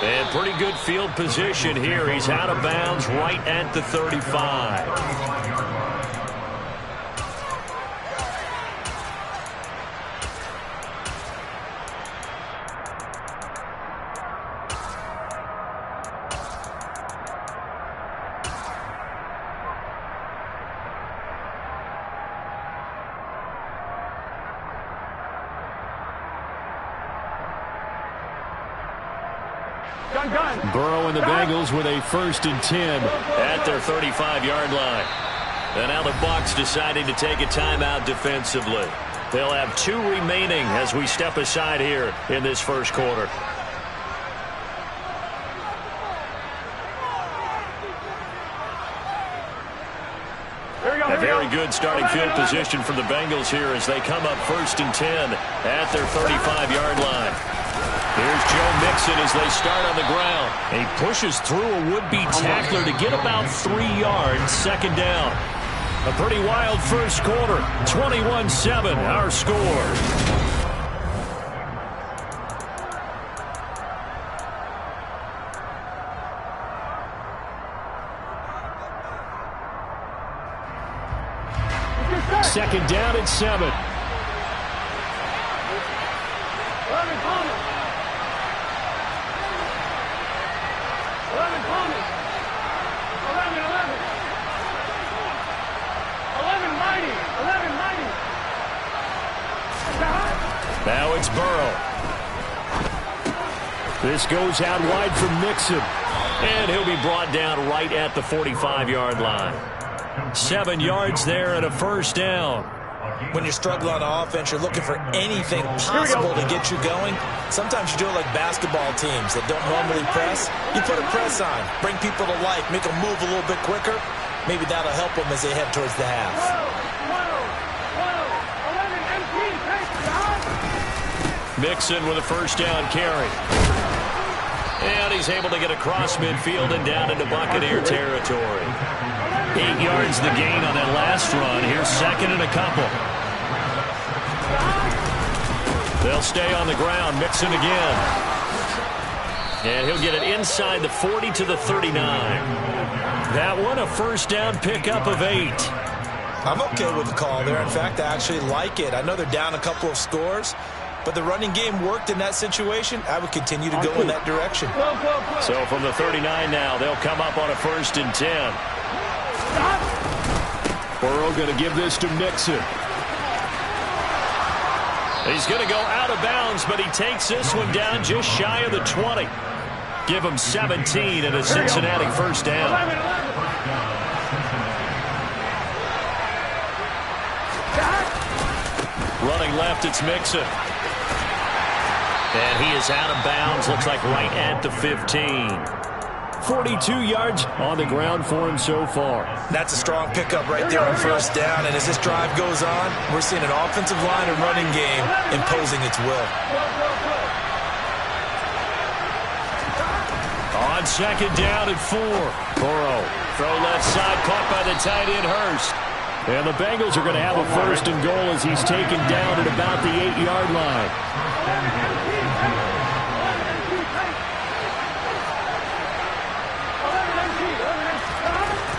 [SPEAKER 1] And pretty good field position here. He's out of bounds right at the 35. Burrow and the Bengals with a 1st and 10 at their 35-yard line. And now the Bucs deciding to take a timeout defensively. They'll have 2 remaining as we step aside here in this first quarter. A very good starting field position for the Bengals here as they come up 1st and 10 at their 35-yard line. Here's Joe Mixon as they start on the ground. He pushes through a would-be tackler to get about 3 yards, 2nd down. A pretty wild first quarter, 21-7, our score. Second down at 7.
[SPEAKER 6] 11 mighty.
[SPEAKER 1] Now it's Burrow. This goes out wide for Mixon. And he'll be brought down right at the 45-yard line. 7 yards there and a 1st down.
[SPEAKER 4] When you're struggling on offense, you're looking for anything possible to get you going. Sometimes you do it like basketball teams that don't normally press. You put a press on, bring people to life, make them move a little bit quicker. Maybe that'll help them as they head towards the half.
[SPEAKER 1] Mixon with a 1st down carry. And he's able to get across midfield and down into Buccaneer territory. 8 yards the gain on that last run. Here's 2nd and a couple. They'll stay on the ground. Mixon again. And he'll get it inside the 40 to the 39. That one a 1st down pickup of 8.
[SPEAKER 4] I'm okay with the call there. In fact, I actually like it. I know they're down a couple of scores, but the running game worked in that situation. I would continue to go in that direction.
[SPEAKER 1] So from the 39 now, they'll come up on a 1st and 10. Burrow going to give this to Mixon. He's going to go out of bounds, but he takes this one down just shy of the 20. Give him 17 and a Cincinnati 1st down. Running left, it's Mixon. And he is out of bounds, looks like right at the 15. 42 yards on the ground for him so far.
[SPEAKER 4] That's a strong pickup right there on 1st down. And as this drive goes on, we're seeing an offensive line and running game imposing its will.
[SPEAKER 1] On 2nd down at 4. Burrow, throw left side, caught by the tight end Hurst. And the Bengals are going to have a 1st and goal as he's taken down at about the 8-yard line.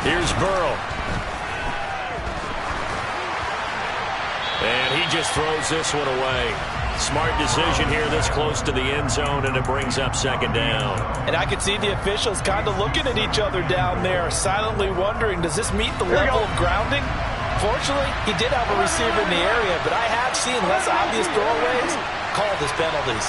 [SPEAKER 1] Here's Burrow. And he just throws this one away. Smart decision here this close to the end zone, and it brings up 2nd down.
[SPEAKER 7] And I could see the officials kind of looking at each other down there, silently wondering, does this meet the level of grounding? Fortunately, he did have a receiver in the area, but I have seen less obvious throwaways called as penalties.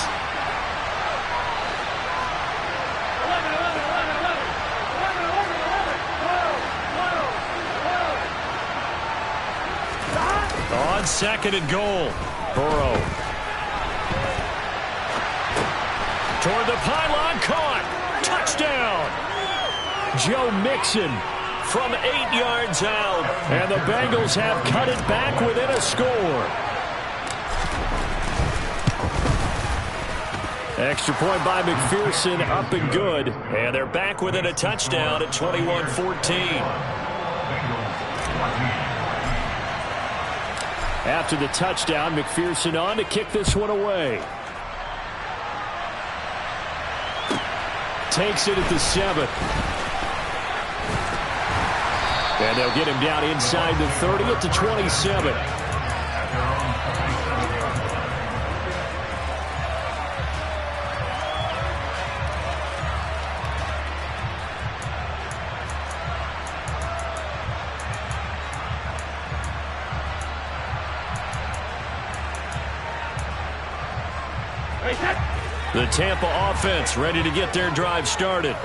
[SPEAKER 1] On 2nd and goal, Burrow. Toward the pylon, caught. Touchdown. Joe Mixon from 8 yards out. And the Bengals have cut it back within a score. Extra point by McPherson, up and good. And they're back within a touchdown at 21-14. After the touchdown, McPherson on to kick this one away. Takes it at the 7. And they'll get him down inside the 30 at the 27. The Tampa offense ready to get their drive started.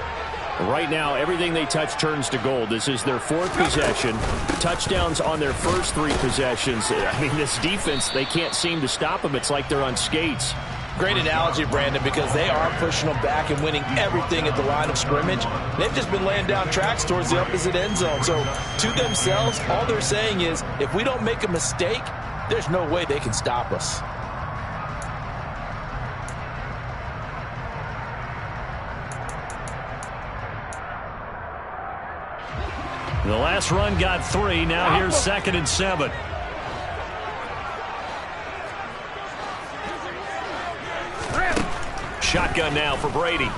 [SPEAKER 8] Right now, everything they touch turns to gold. This is their 4th possession. Touchdowns on their first 3 possessions. I mean, this defense, they can't seem to stop them. It's like they're on skates.
[SPEAKER 4] Great analogy, Brandon, because they are pushing them back and winning everything at the line of scrimmage. They've just been laying down tracks towards the opposite end zone. So to themselves, all they're saying is, if we don't make a mistake, there's no way they can stop us.
[SPEAKER 1] The last run got 3. Now here's 2nd and 7. Shotgun now for Brady.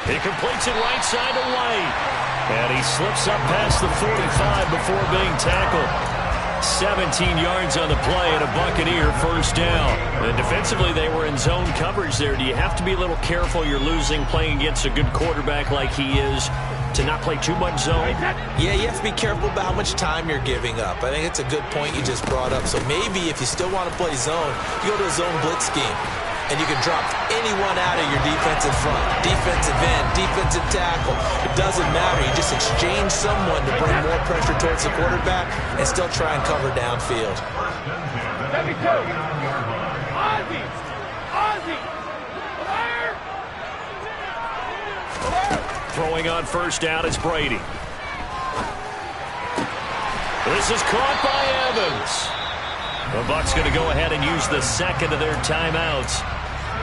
[SPEAKER 1] He completes it right side to White. And he slips up past the 45 before being tackled. 17 yards on the play and a Buccaneer first down. And defensively, they were in zone coverage there. Do you have to be a little careful? You're losing playing against a good quarterback like he is to not play too much zone?
[SPEAKER 4] Yeah, you have to be careful about how much time you're giving up. I think it's a good point you just brought up. So maybe if you still want to play zone, you go to a zone blitz scheme. And you can drop anyone out of your defensive front. Defensive end, defensive tackle. It doesn't matter. You just exchange someone to bring more pressure towards the quarterback and still try and cover downfield.
[SPEAKER 1] Throwing on first down, it's Brady. This is caught by Evans. The Bucs going to go ahead and use the 2nd of their timeouts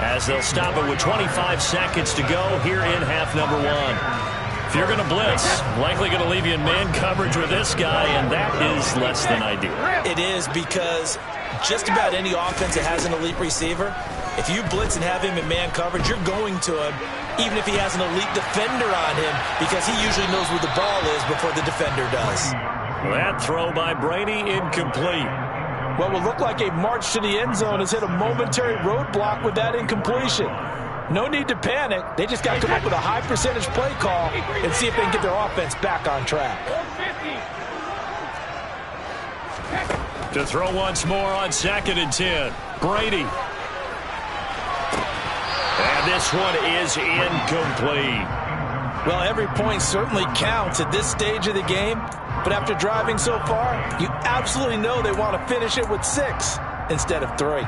[SPEAKER 1] as they'll stop it with 25 seconds to go here in half number 1. If you're going to blitz, likely going to leave you in man coverage with this guy, and that is less than ideal.
[SPEAKER 4] It is, because just about any offense that has an elite receiver, if you blitz and have him in man coverage, you're going to him, even if he has an elite defender on him, because he usually knows where the ball is before the defender does.
[SPEAKER 1] That throw by Brady, incomplete.
[SPEAKER 7] What will look like a march to the end zone has hit a momentary roadblock with that incompletion. No need to panic. They just got to come up with a high percentage play call and see if they can get their offense back on track.
[SPEAKER 1] To throw once more on 2nd and 10. Brady. And this one is incomplete.
[SPEAKER 7] Well, every point certainly counts at this stage of the game. But after driving so far, you absolutely know they want to finish it with 6 instead of 3.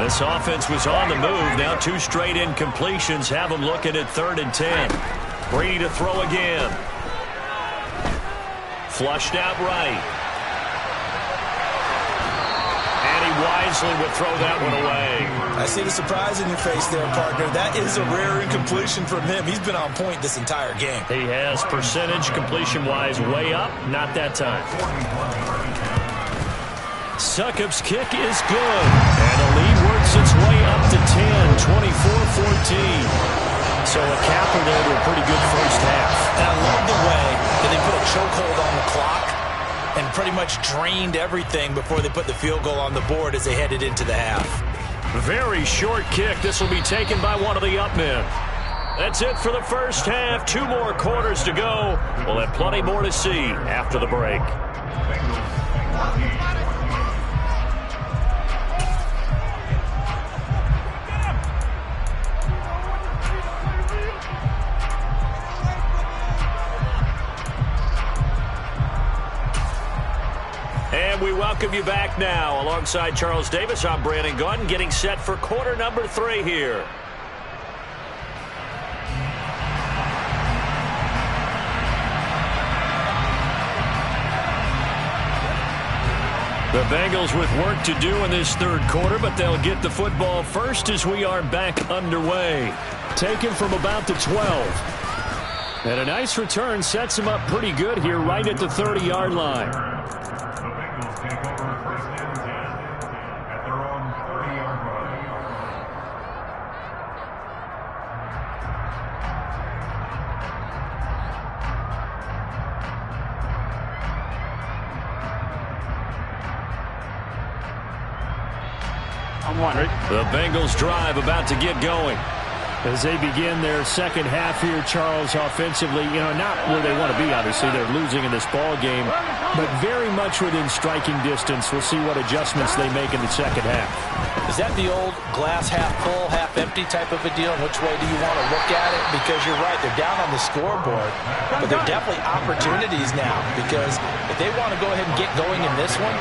[SPEAKER 1] This offense was on the move. Now 2 straight incompletions have them looking at 3rd and 10. Brady to throw again. Flushed out right. Wisely would throw that one away.
[SPEAKER 4] I see the surprise in your face there, partner. That is a rare incompletion from him. He's been on point this entire game.
[SPEAKER 1] He has percentage completion-wise way up. Not that time. Succop's kick is good. And the lead works its way up to 10, 24-14. So a capper there to a pretty good first half.
[SPEAKER 4] And I love the way that they put a chokehold on the clock and pretty much drained everything before they put the field goal on the board as they headed into the half.
[SPEAKER 1] Very short kick. This will be taken by one of the up men. That's it for the first half. 2 more quarters to go. We'll have plenty more to see after the break. And we welcome you back now. Alongside Charles Davis, I'm Brandon Gaudin, getting set for quarter number 3 here. The Bengals with work to do in this 3rd quarter, but they'll get the football first as we are back underway. Taken from about the 12. And a nice return sets him up pretty good here right at the 30-yard line. The Bengals drive about to get going.
[SPEAKER 8] As they begin their second half here, Charles, offensively, not where they want to be, obviously. They're losing in this ball game, but very much within striking distance. We'll see what adjustments they make in the second half.
[SPEAKER 4] Is that the old glass half full, half empty type of a deal? Which way do you want to look at it? Because you're right, they're down on the scoreboard, but they're definitely opportunities now, because if they want to go ahead and get going in this one,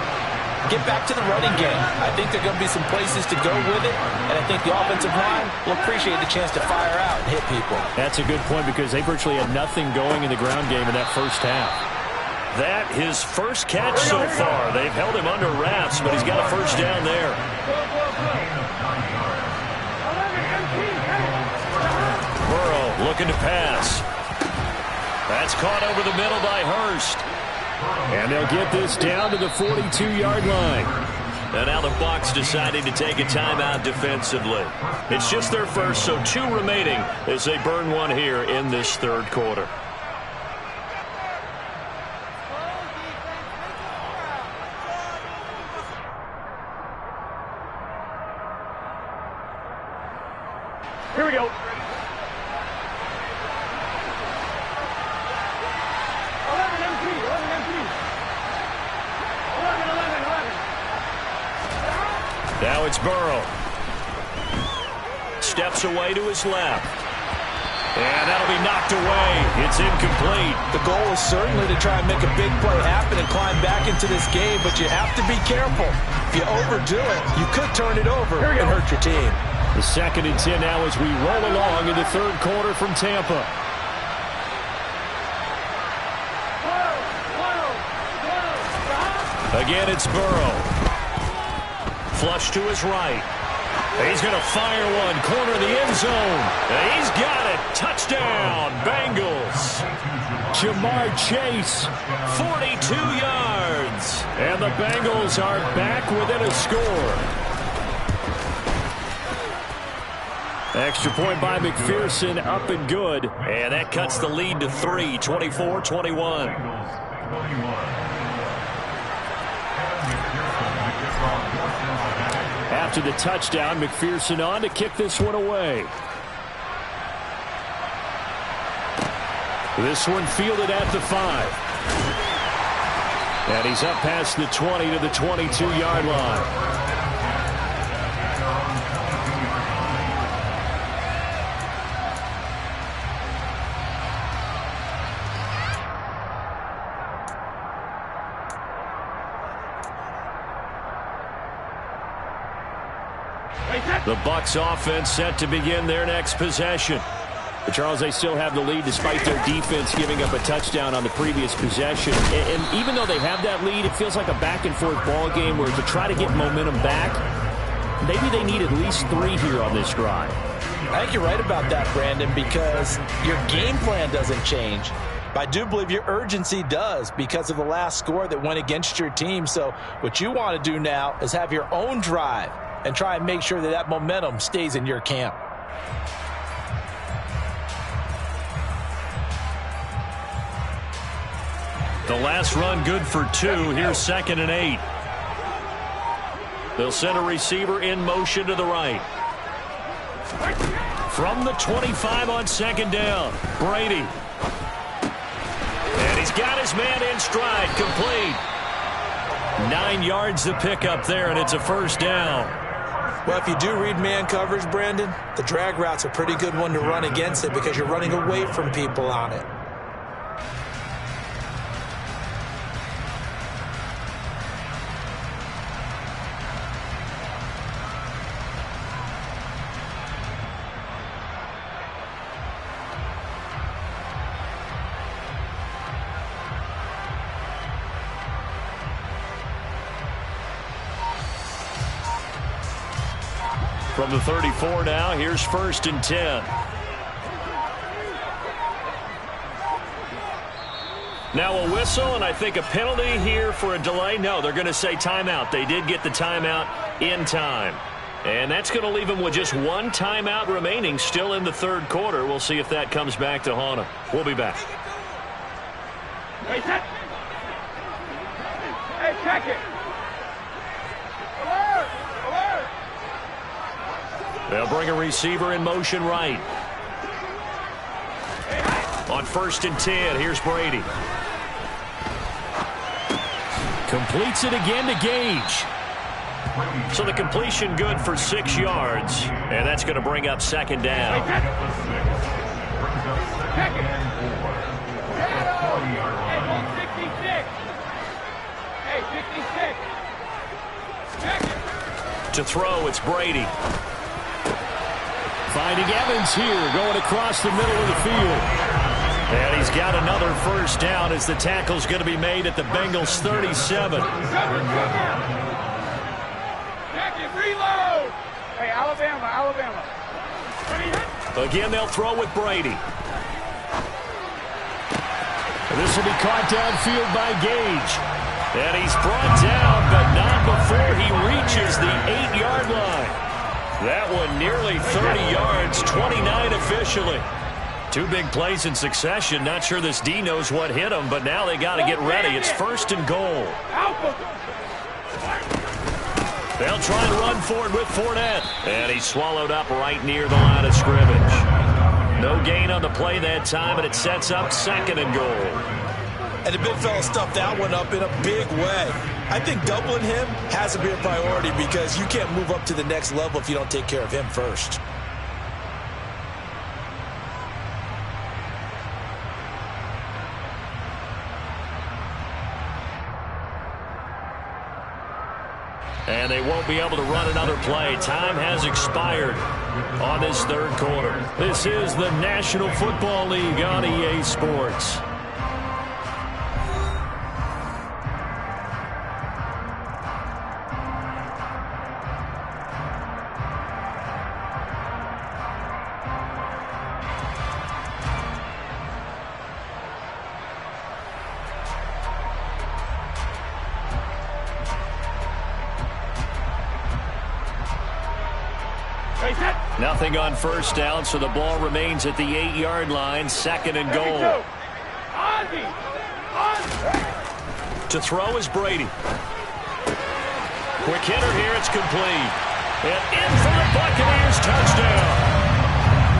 [SPEAKER 4] get back to the running game. I think there are going to be some places to go with it, and I think the offensive line will appreciate the chance to fire out and hit people.
[SPEAKER 8] That's a good point because they virtually had nothing going in the ground game in that first half.
[SPEAKER 1] That his first catch so far. They've held him under wraps, but he's got a first down there. Burrow looking to pass. That's caught over the middle by Hurst.
[SPEAKER 8] And they'll get this down to the 42-yard line.
[SPEAKER 1] And now the Bucs deciding to take a timeout defensively. It's just their first, so 2 remaining as they burn one here in this third quarter.
[SPEAKER 6] Here we go.
[SPEAKER 1] Now it's Burrow. Steps away to his left. And that'll be knocked away. It's incomplete.
[SPEAKER 4] The goal is certainly to try and make a big play happen and climb back into this game, but you have to be careful. If you overdo it, you could turn it over and hurt your team.
[SPEAKER 8] The 2nd and 10 now as we roll along in the third quarter from Tampa.
[SPEAKER 1] Again, it's Burrow. Flush to his right. He's going to fire one. Corner of the end zone. He's got it. Touchdown, Bengals.
[SPEAKER 8] Jamar Chase.
[SPEAKER 1] 42 yards.
[SPEAKER 8] And the Bengals are back within a score. Extra point by McPherson, up and good.
[SPEAKER 1] And that cuts the lead to 3, 24-21.
[SPEAKER 8] After the touchdown, McPherson on to kick this one away. This one fielded at the 5. And he's up past the 20 to the 22-yard line.
[SPEAKER 1] The Bucs offense set to begin their next possession.
[SPEAKER 8] But Charles, they still have the lead despite their defense giving up a touchdown on the previous possession. And even though they have that lead, it feels like a back-and-forth ball game where to try to get momentum back, maybe they need at least 3 here on this drive.
[SPEAKER 4] I think you're right about that, Brandon, because your game plan doesn't change. But I do believe your urgency does because of the last score that went against your team. So what you want to do now is have your own drive and try and make sure that that momentum stays in your camp.
[SPEAKER 1] The last run good for 2. Here's 2nd and 8. They'll send a receiver in motion to the right. From the 25 on 2nd down, Brady. And he's got his man in stride, complete. 9 yards to pick up there, and it's a first down.
[SPEAKER 4] Well, if you do read man coverage, Brandon, the drag route's a pretty good one to run against it because you're running away from people on it.
[SPEAKER 1] From the 34 now, here's 1st and 10. Now a whistle, and I think a penalty here for a delay. No, they're going to say timeout. They did get the timeout in time. And that's going to leave them with just 1 timeout remaining still in the third quarter. We'll see if that comes back to haunt them. We'll be back.
[SPEAKER 6] Hey, set. Hey, check it.
[SPEAKER 1] They'll bring a receiver in motion right. On 1st and 10, here's Brady. Completes it again to Gage. So the completion good for 6 yards, and that's going to bring up 2nd down. To throw, it's Brady.
[SPEAKER 8] Finding Evans here, going across the middle of the field.
[SPEAKER 1] And he's got another 1st down as the tackle's going to be made at the Bengals 37.
[SPEAKER 6] Reload! Hey, Alabama.
[SPEAKER 1] Again, they'll throw with Brady.
[SPEAKER 8] This will be caught downfield by Gage.
[SPEAKER 1] And he's brought down, but not before he reaches the 8-yard line. That one nearly 30 yards, 29 officially. 2 big plays in succession. Not sure this D knows what hit him, but now they got to get ready. It's 1st and goal. They'll try and run for it with Fournette. And he's swallowed up right near the line of scrimmage. No gain on the play that time, and it sets up 2nd and goal.
[SPEAKER 4] And the big fella stuffed that one up in a big way. I think doubling him has to be a priority because you can't move up to the next level if you don't take care of him first.
[SPEAKER 1] And they won't be able to run another play. Time has expired on this 3rd quarter. This is the National Football League on EA Sports. Nothing on 1st down, so the ball remains at the 8-yard line. 2nd and goal. To throw is Brady. Quick hitter here, it's complete. And in for the Buccaneers, touchdown.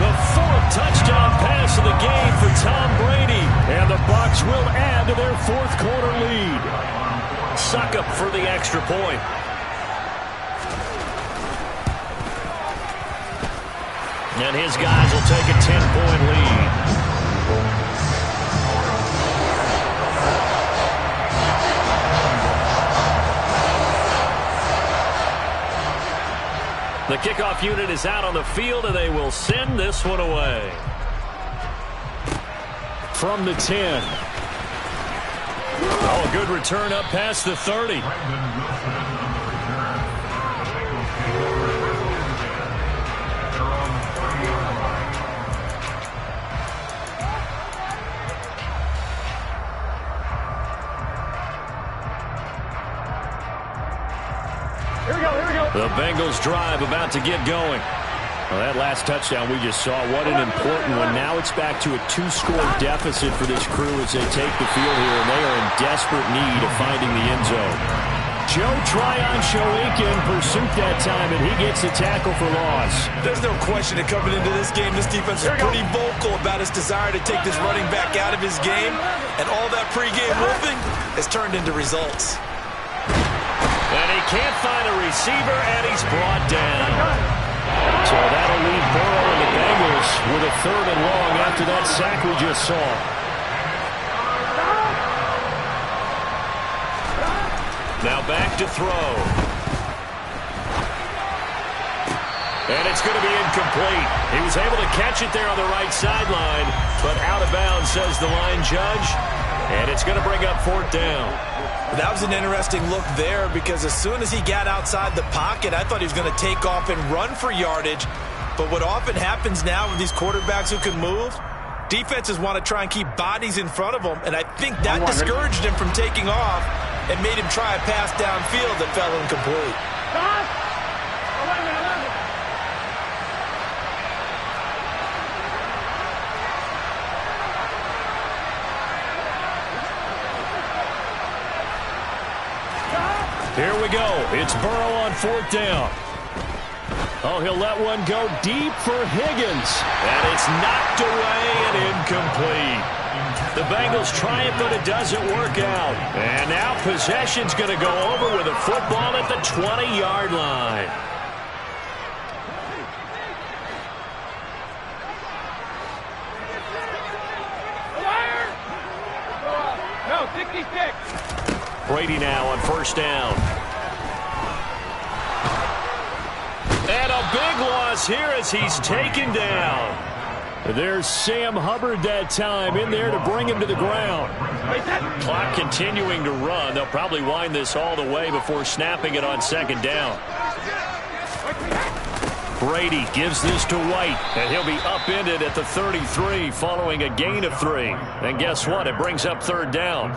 [SPEAKER 1] The 4th touchdown pass of the game for Tom Brady. And the Bucs will add to their 4th quarter lead. Succop for the extra point. And his guys will take a 10-point lead. The kickoff unit is out on the field, and they will send this one away.
[SPEAKER 8] From the 10.
[SPEAKER 1] Oh, a good return up past the 30. The Bengals drive about to get going.
[SPEAKER 8] Well, that last touchdown we just saw, what an important one. Now it's back to a 2-score deficit for this crew as they take the field here, and they are in desperate need of finding the end zone. Joe Tryon-Shoyinka in pursuit that time, and he gets the tackle for loss.
[SPEAKER 4] There's no question that coming into this game, this defense is pretty vocal about its desire to take this running back out of his game, and all that pregame wolfing has turned into results.
[SPEAKER 1] And he can't find a receiver, and he's brought down.
[SPEAKER 8] So that'll leave Burrow and the Bengals with a 3rd and long after that sack we just saw.
[SPEAKER 1] Now back to throw. And it's going to be incomplete. He was able to catch it there on the right sideline, but out of bounds, says the line judge. And it's going to bring up 4th down.
[SPEAKER 4] That was an interesting look there because as soon as he got outside the pocket, I thought he was going to take off and run for yardage. But what often happens now with these quarterbacks who can move, defenses want to try and keep bodies in front of them, and I think that discouraged him from taking off and made him try a pass downfield that fell incomplete.
[SPEAKER 1] Here we go. It's Burrow on 4th down. Oh, he'll let one go deep for Higgins. And it's knocked away and incomplete. The Bengals try it, but it doesn't work out. And now possession's going to go over with a football at the 20-yard line.
[SPEAKER 6] No, 66.
[SPEAKER 1] Brady now on first down. And a big loss here as he's taken down. There's Sam Hubbard that time in there to bring him to the ground. Clock continuing to run. They'll probably wind this all the way before snapping it on second down. Brady gives this to White, and he'll be upended at the 33 following a gain of 3. And guess what? It brings up third down.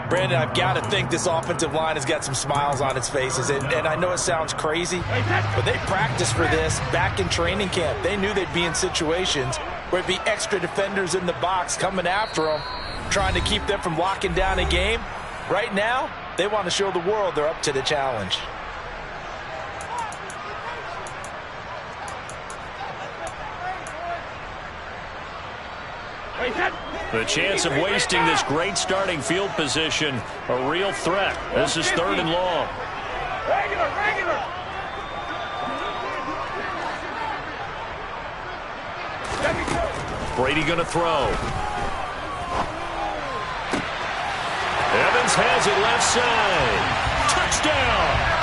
[SPEAKER 4] Brandon, I've got to think this offensive line has got some smiles on its faces. And I know it sounds crazy, but they practiced for this back in training camp. They knew they'd be in situations where it'd be extra defenders in the box coming after them, trying to keep them from locking down a game. Right now, they want to show the world they're up to the challenge.
[SPEAKER 1] The chance of wasting this great starting field position, a real threat. This is third and long.
[SPEAKER 6] Regular.
[SPEAKER 1] Brady going to throw. Evans has it left side. Touchdown.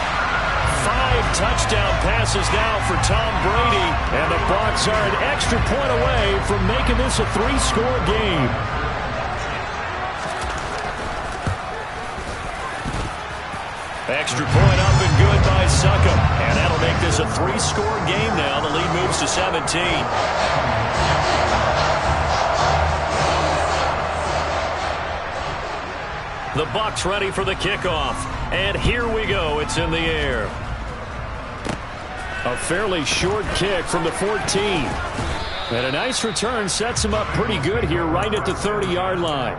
[SPEAKER 1] 5 touchdown passes now for Tom Brady, and the Bucs are an extra point away from making this a 3-score game. Extra point up and good by Succop, and that'll make this a 3-score game now. The lead moves to 17. The Bucs ready for the kickoff, and here we go. It's in the air. A fairly short kick from the 14. And a nice return sets him up pretty good here right at the 30-yard line.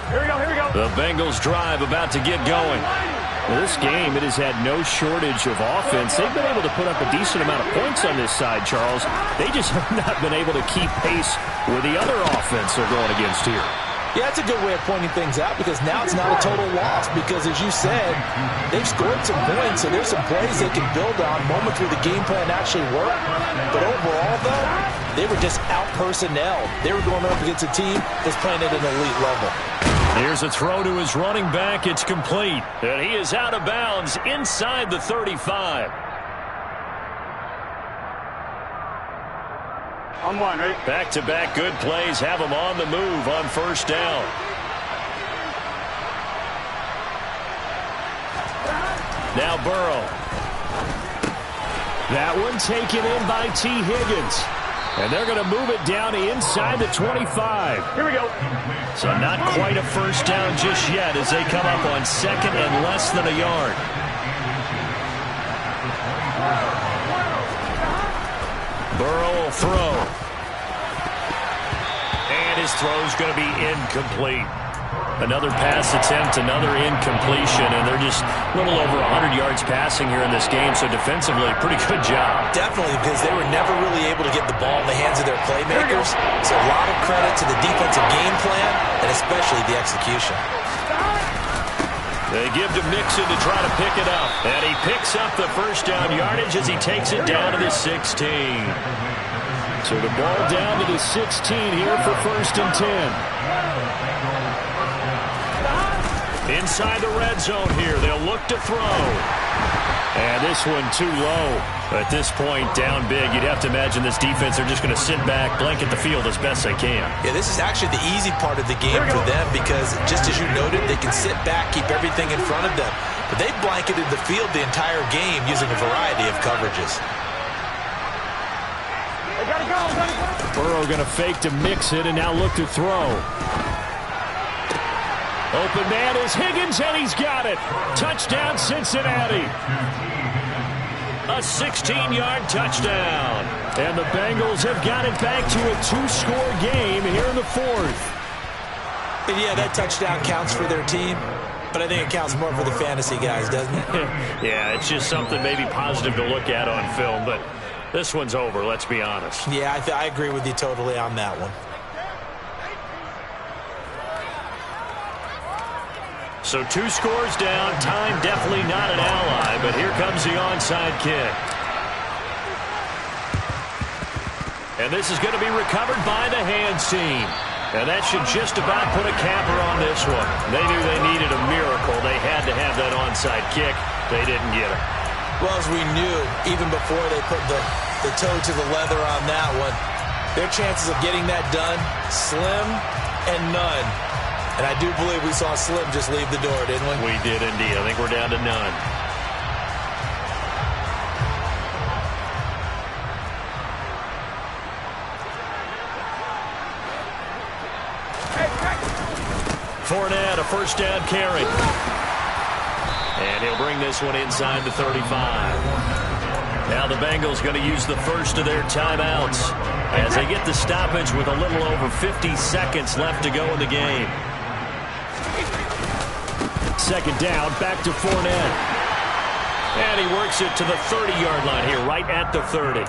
[SPEAKER 6] Here we go.
[SPEAKER 1] The Bengals drive about to get going. Well, this game, it has had no shortage of offense. They've been able to put up a decent amount of points on this side, Charles. They just have not been able to keep pace with the other offense they're going against here.
[SPEAKER 4] Yeah, that's a good way of pointing things out because now it's not a total loss because, as you said, they've scored some points, so there's some plays they can build on, moments where the game plan actually worked. But overall, though, they were just out-personnelled. They were going up against a team that's playing at an elite level.
[SPEAKER 1] Here's a throw to his running back. It's complete. And he is out of bounds inside the 35.
[SPEAKER 6] On one, right?
[SPEAKER 1] Back-to-back good plays have him on the move on first down. Now Burrow. That one taken in by T. Higgins. And they're going to move it down inside the 25.
[SPEAKER 6] Here we go.
[SPEAKER 1] So not quite a first down just yet as they come up on second and less than a yard. Burrow will throw. And his throw's going to be incomplete. Another pass attempt, another incompletion, and they're just a little over 100 yards passing here in this game, so defensively, pretty good job.
[SPEAKER 4] Definitely, because they were never really able to get the ball in the hands of their playmakers, so a lot of credit to the defensive game plan, and especially the execution.
[SPEAKER 1] They give to Mixon to try to pick it up, and he picks up the first down yardage as he takes it down to the 16. So the ball down to the 16 here for first and 10. Inside the red zone here, they'll look to throw. And this one too low. At this point, down big, you'd have to imagine this defense are just going to sit back, blanket the field as best they can.
[SPEAKER 4] Yeah, this is actually the easy part of the game for them because, just as you noted, they can sit back, keep everything in front of them. But they've blanketed the field the entire game using a variety of coverages.
[SPEAKER 1] Burrow going to fake to mix it and now look to throw. Open man is Higgins, and he's got it. Touchdown, Cincinnati. A 16-yard touchdown. And the Bengals have got it back to a 2-score game here in the fourth.
[SPEAKER 4] Yeah, that touchdown counts for their team, but I think it counts more for the fantasy guys, doesn't it?
[SPEAKER 1] Yeah, it's just something maybe positive to look at on film, but this one's over, let's be honest.
[SPEAKER 4] Yeah, I agree with you totally on that one.
[SPEAKER 1] So 2 scores down, time definitely not an ally, but here comes the onside kick. And this is going to be recovered by the hands team. And that should just about put a capper on this one. They knew they needed a miracle. They had to have that onside kick. They didn't get it.
[SPEAKER 4] Well, as we knew, even before they put the toe to the leather on that one, their chances of getting that done, slim and none. And I do believe we saw Slim just leave the door, didn't we?
[SPEAKER 1] We did indeed. I think we're down to none. Fournette, a first down carry. And he'll bring this one inside the 35. Now the Bengals going to use the first of their timeouts as they get the stoppage with a little over 50 seconds left to go in the game. Second down, back to Fournette. And he works it to the 30-yard line here, right at the 30.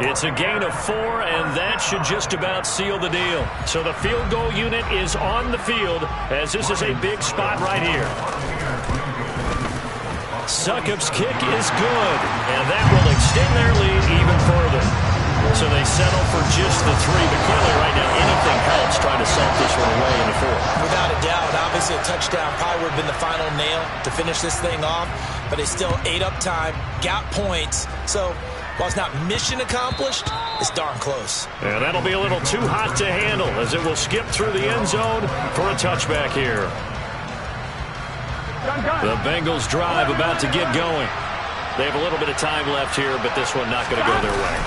[SPEAKER 1] It's a gain of 4, and that should just about seal the deal. So the field goal unit is on the field, as this is a big spot right here. Succop's kick is good, and that will extend their lead even further. So they settle for just the 3, but clearly right now anything helps trying to salt this one away in the 4th.
[SPEAKER 4] Without a doubt, obviously a touchdown probably would have been the final nail to finish this thing off, but they still ate up time, got points, so while it's not mission accomplished, it's darn close.
[SPEAKER 1] And that'll be a little too hot to handle as it will skip through the end zone for a touchback here. The Bengals drive about to get going. They have a little bit of time left here, but this one not going to go their way.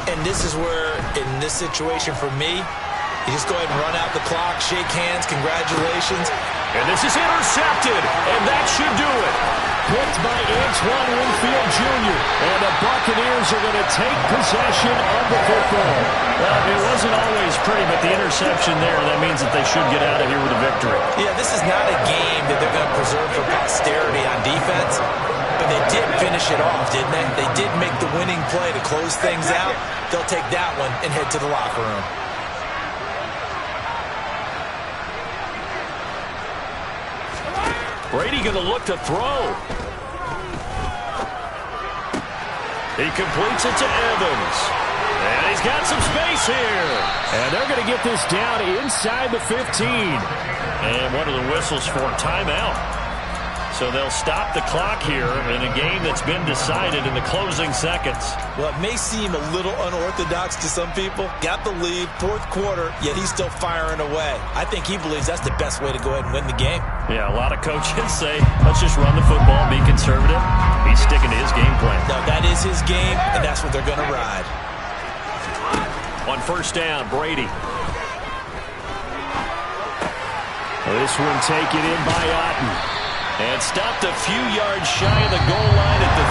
[SPEAKER 4] And this is where, in this situation for me, you just go ahead and run out the clock, shake hands, congratulations.
[SPEAKER 1] And this is intercepted, and that should do it. Picked by Antoine Winfield Jr. And the Buccaneers are going to take possession of the football. Well, it wasn't always pretty, but the interception there, that means that they should get out of here with a victory.
[SPEAKER 4] Yeah, this is not a game that they're going to preserve for posterity on defense, but they did finish it off, didn't they? They did make the winning play to close things out. They'll take that one and head to the locker room.
[SPEAKER 1] Brady going to look to throw. He completes it to Evans. And he's got some space here. And they're going to get this down inside the 15. And one of the whistles for timeout. So they'll stop the clock here in a game that's been decided in the closing seconds.
[SPEAKER 4] Well, it may seem a little unorthodox to some people. Got the lead, 4th quarter, yet he's still firing away. I think he believes that's the best way to go ahead and win the game.
[SPEAKER 1] Yeah, a lot of coaches say, let's just run the football, be conservative. He's sticking to his game plan.
[SPEAKER 4] No, that is his game, and that's what they're going to ride.
[SPEAKER 1] On first down, Brady. This one taken in by Otten. And stopped a few yards shy of the goal line at the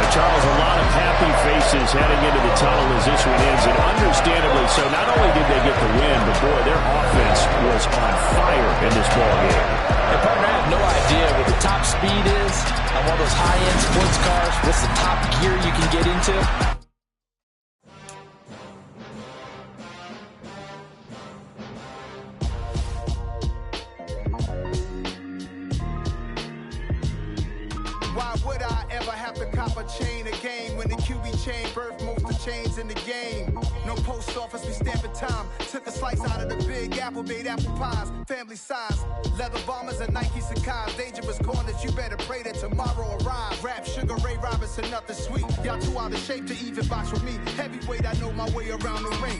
[SPEAKER 1] 3. Charles, a lot of happy faces heading into the tunnel as this one ends, and understandably so. Not only did they get the win, but boy, their offense was on fire in this ballgame.
[SPEAKER 4] Hey, partner, I have no idea what the top speed is on one of those high-end sports cars. What's the top gear you can get into?
[SPEAKER 17] Chain a game when the QB chain birth most of chains in the game. No post office, we stamping time. Took a slice out of the big apple, made apple pies, family size. Leather bombers and Nike Sacai's. Dangerous corners, you better pray that tomorrow arrive. Rap Sugar Ray Robinson, nothing sweet. Y'all too out of shape to even box with me. Heavyweight, I know my way around the ring.